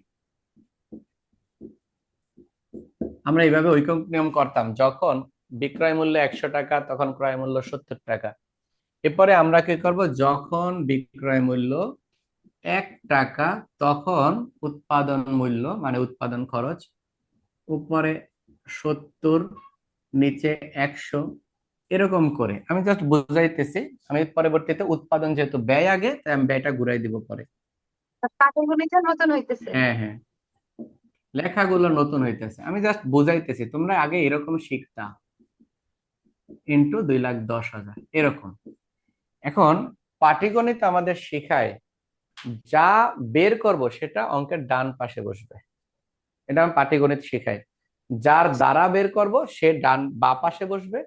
আমরা এইভাবে ঐকক নিয়ম করতাম, যখন বিক্রয় মূল্য 100 টাকা তখন ক্রয় মূল্য 70 টাকা। এরপরে আমরা কি করব, যখন বিক্রয় মূল্য 1 টাকা তখন উৎপাদন মূল্য মানে উৎপাদন খরচ, উপরে 70 নিচে 100, এরকম করে আমি জাস্ট বুঝাইতেছি। আমি পরবর্তীতে উৎপাদন যেহেতু ব্যয় আগে, তাই আমি ব্যয়টা ঘুরাই দিব পরে। পাটিগণিতের মতন হইতেছে। হ্যাঁ হ্যাঁ, লেখাগুলো নতুন হইতেছে, আমি জাস্ট বুঝাইতেছি। তোমরা আগে এরকম শিখতা, ইন্টু 2,10,000 এরকম। এখন পাটিগণিত আমাদের শেখায় যা বের করব সেটা অঙ্কের ডান পাশে বসবে। এটা আমি পাটিগণিত শেখাই, যার দ্বারা বের করব সে বা পাশে বসবে,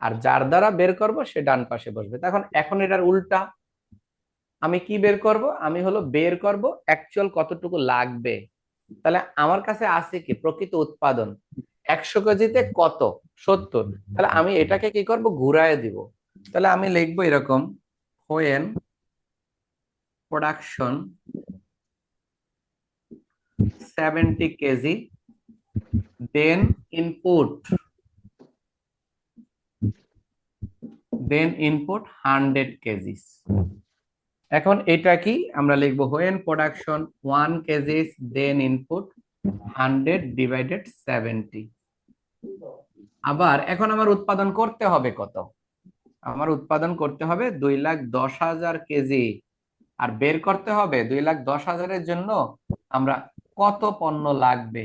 আর যার দ্বারা বের করব সে ডান পাশে বসবে। এখন এটার উল্টা, আমি কি বের করব, আমি হলো বের করব অ্যাকচুয়াল কতটুকু লাগবে। তাহলে আমার কাছে আছে কি প্রকৃত উৎপাদন 100 কেজিতে কত, 70। তাহলে আমি এটাকে কি করব, ঘুরায় দিব। তাহলে আমি লিখবো এরকম, when production 70 KG, then input 100 KGs. এখন এটা কি আমরা লিখবো, when production 1 KGs then input 100 divided 70। আবার এখন আমার উৎপাদন করতে হবে কত, আমার উৎপাদন করতে হবে 2,10,000 কেজি, আর বের করতে হবে 2,10,000-এর জন্য আমরা কত পণ্য লাগবে।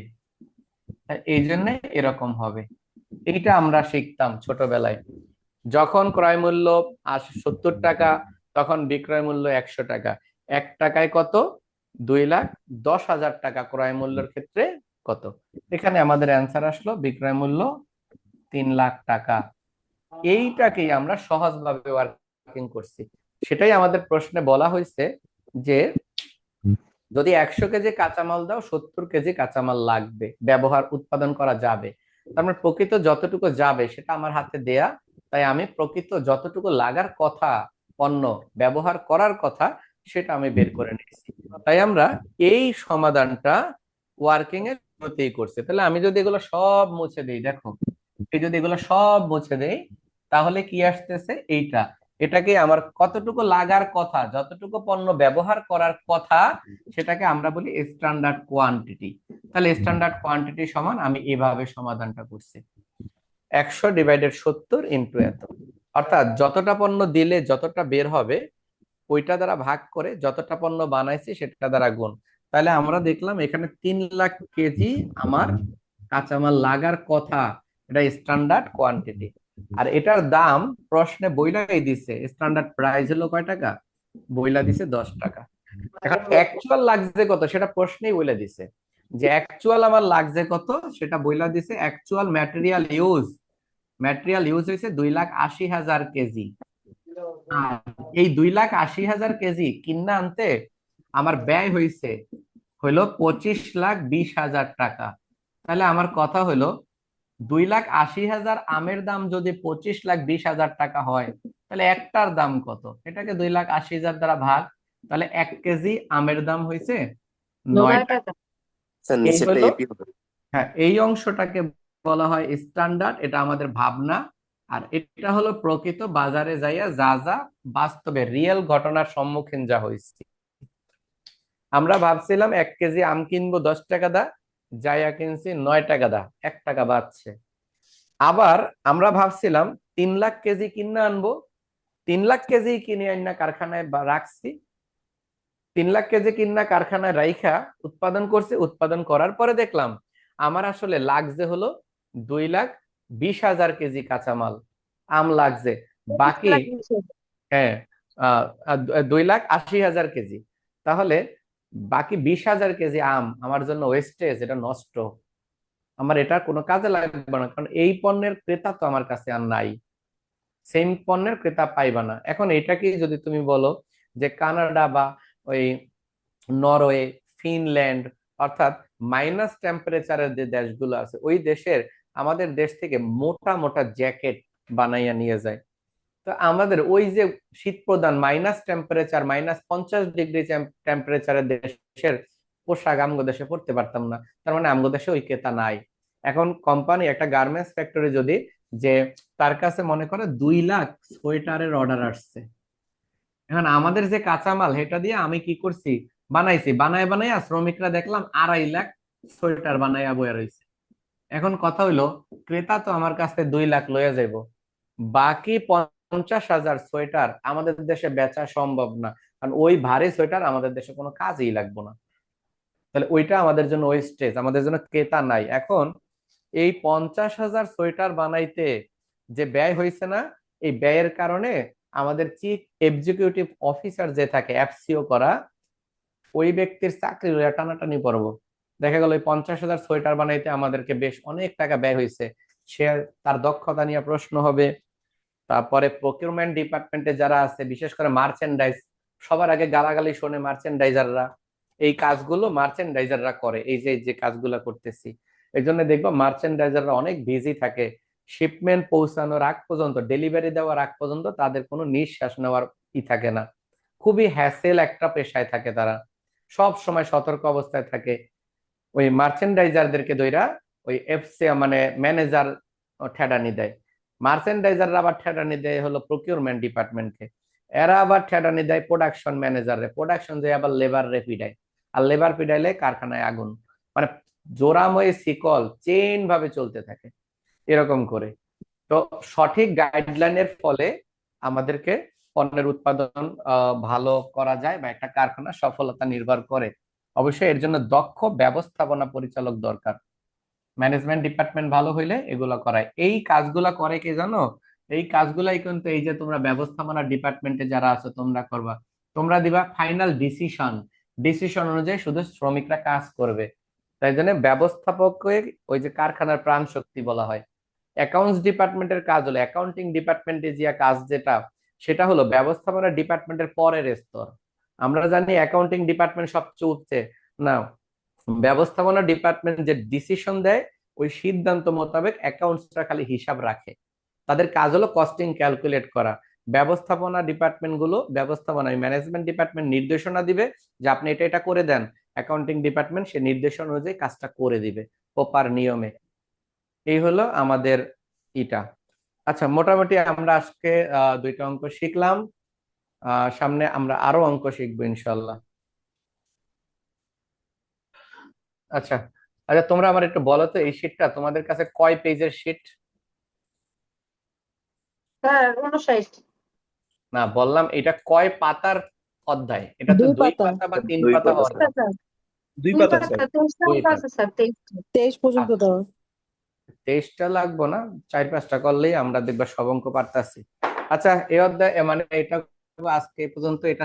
এই জন্য এরকম হবে। এইটা আমরা শিখতাম ছোটবেলায়, যখন ক্রয় মূল্য 70 টাকা তখন বিক্রয় মূল্য 100 টাকা। 1 টাকায় কত, 2,10,000 টাকা ক্রয় মূল্যের ক্ষেত্রে কত। এখানে আমাদের অ্যান্সার আসলো বিক্রয় মূল্য 3 লাখ টাকা। এইটাকেই আমরা সহজভাবে ওয়ার্কিং করছি। সেটাই আমাদের প্রশ্নে বলা হয়েছে যে যদি 100 কেজি কাঁচামাল দাও, 70 কেজি কাঁচামাল লাগবে, ব্যবহার উৎপাদন করা যাবে। তার মানে প্রকৃত যতটুকু যাবে সেটা আমার হাতে দেয়া, তাই আমি প্রকৃত যতটুকু লাগার কথা, পণ্য ব্যবহার করার কথা, সেটা আমি বের করে নিয়েছি। তাই আমরা এই সমাধানটা ওয়ার্কিং এর শুরুতেই করছি। তাহলে আমি যদি এগুলো সব মুছে দিই, দেখো এই যদি এগুলো সব মুছে দেই, তাহলে কি আসতেছে, এইটা, এটাকে আমার কতটুকু লাগার কথা, যতটুকু পণ্য ব্যবহার করার কথা, সেটাকে আমরা বলি স্ট্যান্ডার্ড কোয়ান্টিটি। তাহলে স্ট্যান্ডার্ড কোয়ান্টিটি সমান, আমি এভাবে সমাধানটা করছি, 100 ডিভাইডেড 70 ইন্টু এত। অর্থাৎ যতটা পণ্য দিলে যতটা বের হবে, ওইটা দ্বারা ভাগ করে যতটা পণ্য বানাইছি সেটা দ্বারা গুণ। তাহলে আমরা দেখলাম এখানে 3 লাখ কেজি আমার কাঁচামাল লাগার কথা, এটা স্ট্যান্ডার্ড কোয়ান্টিটি। আর এটার দাম প্রশ্নে বইলাই দিছে, স্ট্যান্ডার্ড প্রাইস হলো কয় টাকা, বইলা দিছে 10 টাকা। এখন অ্যাকচুয়াল লাগছে কত সেটা প্রশ্নেই বলে দিছে, যে অ্যাকচুয়াল আমার লাগছে কত সেটা বইলা দিছে। অ্যাকচুয়াল ম্যাটেরিয়াল ইউজ হয়েছে 2,80,000 কেজি। এই 2,80,000 কেজি কিনা আনতে আমার ব্যয় হয়েছে হইলো 25,20,000 টাকা। তাহলে আমার কথা হলো 2,80,000 আমের দাম যদি 25,20,000 টাকা হয়, তাহলে একটার দাম কত, এটাকে 2,80,000 দ্বারা ভাগ, তাহলে 1 কেজি আমের দাম হয়েছে 9 টাকা। এই হলো, হ্যাঁ, এই অংশটাকে বলা হয় স্ট্যান্ডার্ড, এটা আমাদের ভাবনা। আর এটা হলো প্রকৃত বাজারে যাইয়া যা যা বাস্তবে রিয়েল ঘটনার সম্মুখীন যা হয়েছে। আমরা ভাবছিলাম 1 কেজি আম কিনবো 10 টাকা দা, যাইয়া কিনছি 9 টাকা দা, 1 টাকা বাড়ছে। আবার আমরা ভাবছিলাম 3 লাখ কেজি কিনে আনবো, 3 লাখ কেজি কিনে আইনা কারখানায় রাখছি, 3 লাখ কেজি কিনা কারখানায় রাইখা উৎপাদন করছি। উৎপাদন করার পরে দেখলাম আমার আসলে লাগছে হলো 2,20,000 কেজি কাঁচামাল আম লাগছে, বাকি, হ্যাঁ, 2,80,000 কেজি। তাহলে বাকি 20,000 কেজি আম আমার জন্য ওয়েস্টেজ, এটা নষ্ট। আমার এটা কোনো কাজে লাগবে না, কারণ এই পণ্যের ক্রেতা তো আমার কাছে আর নাই, সেম পণ্যের ক্রেতা পাইবা না। এখন এটাকে যদি তুমি বলো যে কানাডা বা ওই নরওয়ে, ফিনল্যান্ড, অর্থাৎ মাইনাস টেম্পারেচারের যে দেশগুলো আছে, ওই দেশের আমাদের দেশ থেকে মোটা মোটা জ্যাকেট বানাইয়া নিয়ে যায়। তো আমাদের ওই যে শীত প্রধান মাইনাস টেম্পারেচার, -50 ডিগ্রি টেম্পারেচারের দেশের পোশাক আমগো দেশে পড়তে পারতাম না, তার মানে আমগো দেশে ওই ক্রেতা নাই। এখন কোম্পানি, একটা গার্মেন্টস ফ্যাক্টরি যদি, যে তার কাছে মনে করে 2 লাখ সোয়েটারের অর্ডার আসছে, এখন আমাদের যে কাঁচামাল সেটা দিয়ে আমি কি করছি, বানাইছি, বানায় বানাইয়া শ্রমিকরা দেখলাম 2.5 লাখ সোয়েটার বানাইয়া বইয়া রয়েছে। এখন কথা হইলো, ক্রেতা তো আমার কাছে 2 লাখ লইয়া যাইব, বাকি 50,000 সোয়েটার আমাদের দেশে বেচা সম্ভব না, কারণ ওই ভারী সোয়েটার আমাদের দেশে কোনো কাজেই লাগবে না। তাহলে ওইটা আমাদের জন্য ওয়েস্টেজ, আমাদের জন্য ক্রেতা নাই। এখন এই 50,000 সোয়েটার বানাইতে যে ব্যয় হয়েছে না, এই ব্যয়ের কারণে আমাদের চিফ এক্সিকিউটিভ অফিসার যে থাকে এফসিও করা, ওই ব্যক্তির চাকরি টানাটানি পড়বো। দেখা গেল এই 50,000 সোয়েটার বানাইতে আমাদেরকে বেশ অনেক টাকা ব্যয় হয়েছে, সে তার দক্ষতা নিয়ে প্রশ্ন হবে। তারপরে প্রকিউরমেন্ট ডিপার্টমেন্টে যারা আছে, বিশেষ করে মার্চেন্ডাইজ, সবার আগে গালাগালি শোনে মার্চেন্ডাইজাররা। এই কাজগুলো মার্চেন্ডাইজাররা করে, এই যে যে কাজগুলো করতেছি। এই জন্য দেখবো মার্চেন্ডাইজাররা অনেক বিজি থাকে, শিপমেন্ট পৌঁছানোর আগ পর্যন্ত, ডেলিভারি দেওয়ার আগ পর্যন্ত তাদের কোনো নিঃশ্বাস নেওয়ার থাকে না। খুবই হ্যাসেল একটা পেশায় থাকে তারা, সব সময় সতর্ক অবস্থায় থাকে। ওই মার্চেন্ডাইজারদেরকে দইরা ওই এফসি মানে ম্যানেজার ঠেডানি দেয়, মার্চেন্ডাইজাররা আবার ঠেডানি দেয় হলো প্রকিউরমেন্ট ডিপার্টমেন্টকে, এরা আবার ঠেডানি দেয় প্রোডাকশন ম্যানেজারে, প্রোডাকশন যায় আবার লেবার রে পিডায়, আর লেবার পিডাইলে কারখানায় আগুন। মানে জোড়াময় শিকল চেইন ভাবে চলতে থাকে এরকম করে। তো সঠিক গাইডলাইনের ফলে আমাদেরকে পণ্যের উৎপাদন ভালো করা যায়, বা একটা কারখানা সফলতা নির্ভর করে। অবশ্যই এর জন্য দক্ষ ব্যবস্থাপনা পরিচালক দরকার। ম্যানেজমেন্ট ডিপার্টমেন্ট ভালো হইলে এগুলো করায়। এই কাজগুলা করে কে জানো? এই কাজগুলাই কিন্তু এই যে তোমরা ব্যবস্থাপনা ডিপার্টমেন্টে যারা আছো তোমরা করবা। তোমরা দিবা ফাইনাল ডিসিশন, ডিসিশন অনুযায়ী শুধু শ্রমিকরা কাজ করবে। তাই জন্য ব্যবস্থাপককে ওই যে কারখানার প্রাণ শক্তি বলা হয়। অ্যাকাউন্টস ডিপার্টমেন্টের কাজ হলো, অ্যাকাউন্টিং ডিপার্টমেন্টে যে কাজ যেটা, সেটা হলো ব্যবস্থাপনা ডিপার্টমেন্টের পরের স্তর। আমরা জানি অ্যাকাউন্টিং ডিপার্টমেন্ট সবচেয়ে উঠছে না, ব্যবস্থাপনা ডিপার্টমেন্ট যে ডিসিশন দেয় ওই সিদ্ধান্ত মোতাবেক অ্যাকাউন্টসরা খালি হিসাব রাখে, তাদের কাজ হলো কস্টিং ক্যালকুলেট করা। ব্যবস্থাপনা ডিপার্টমেন্ট গুলো, ব্যবস্থাপনা ম্যানেজমেন্ট ডিপার্টমেন্ট নির্দেশনা দিবে যে আপনি এটা এটা করে দেন, অ্যাকাউন্টিং ডিপার্টমেন্ট সে নির্দেশনা অনুযায়ী কাজটা করে দিবে প্রপার নিয়মে। এই হলো আমাদের এটা। আচ্ছা, মোটামুটি আমরা আজকে 2টা অঙ্ক শিখলাম, সামনে আমরা আরো অঙ্ক শিখবো ইনশাল্লাহ। আচ্ছা আচ্ছা, তোমরা আমার একটু বলো তো, এই শীটটা তোমাদের কাছে কয় পেজের শীট? স্যার 59। না, বললাম এটা কয় পাতার অধ্যায়, এটা তো 2 2 পাতা, পাতা বা 3 2 পাতা পাতা হওয়ার স্যার, কথা। 2 দুই পাতা পাতা, স্যার। 23টা দুই অঙ্ক পাতা, আছে স্যার, 23টা। 23 পর্যন্ত আচ্ছা, দাও। 23টা লাগবো না, 4-5টা করলেই আমরা দেখবা সব অঙ্ক পারতাছি। আচ্ছা, এই অধ্যায় মানে এটা আজকে এই পর্যন্ত এটা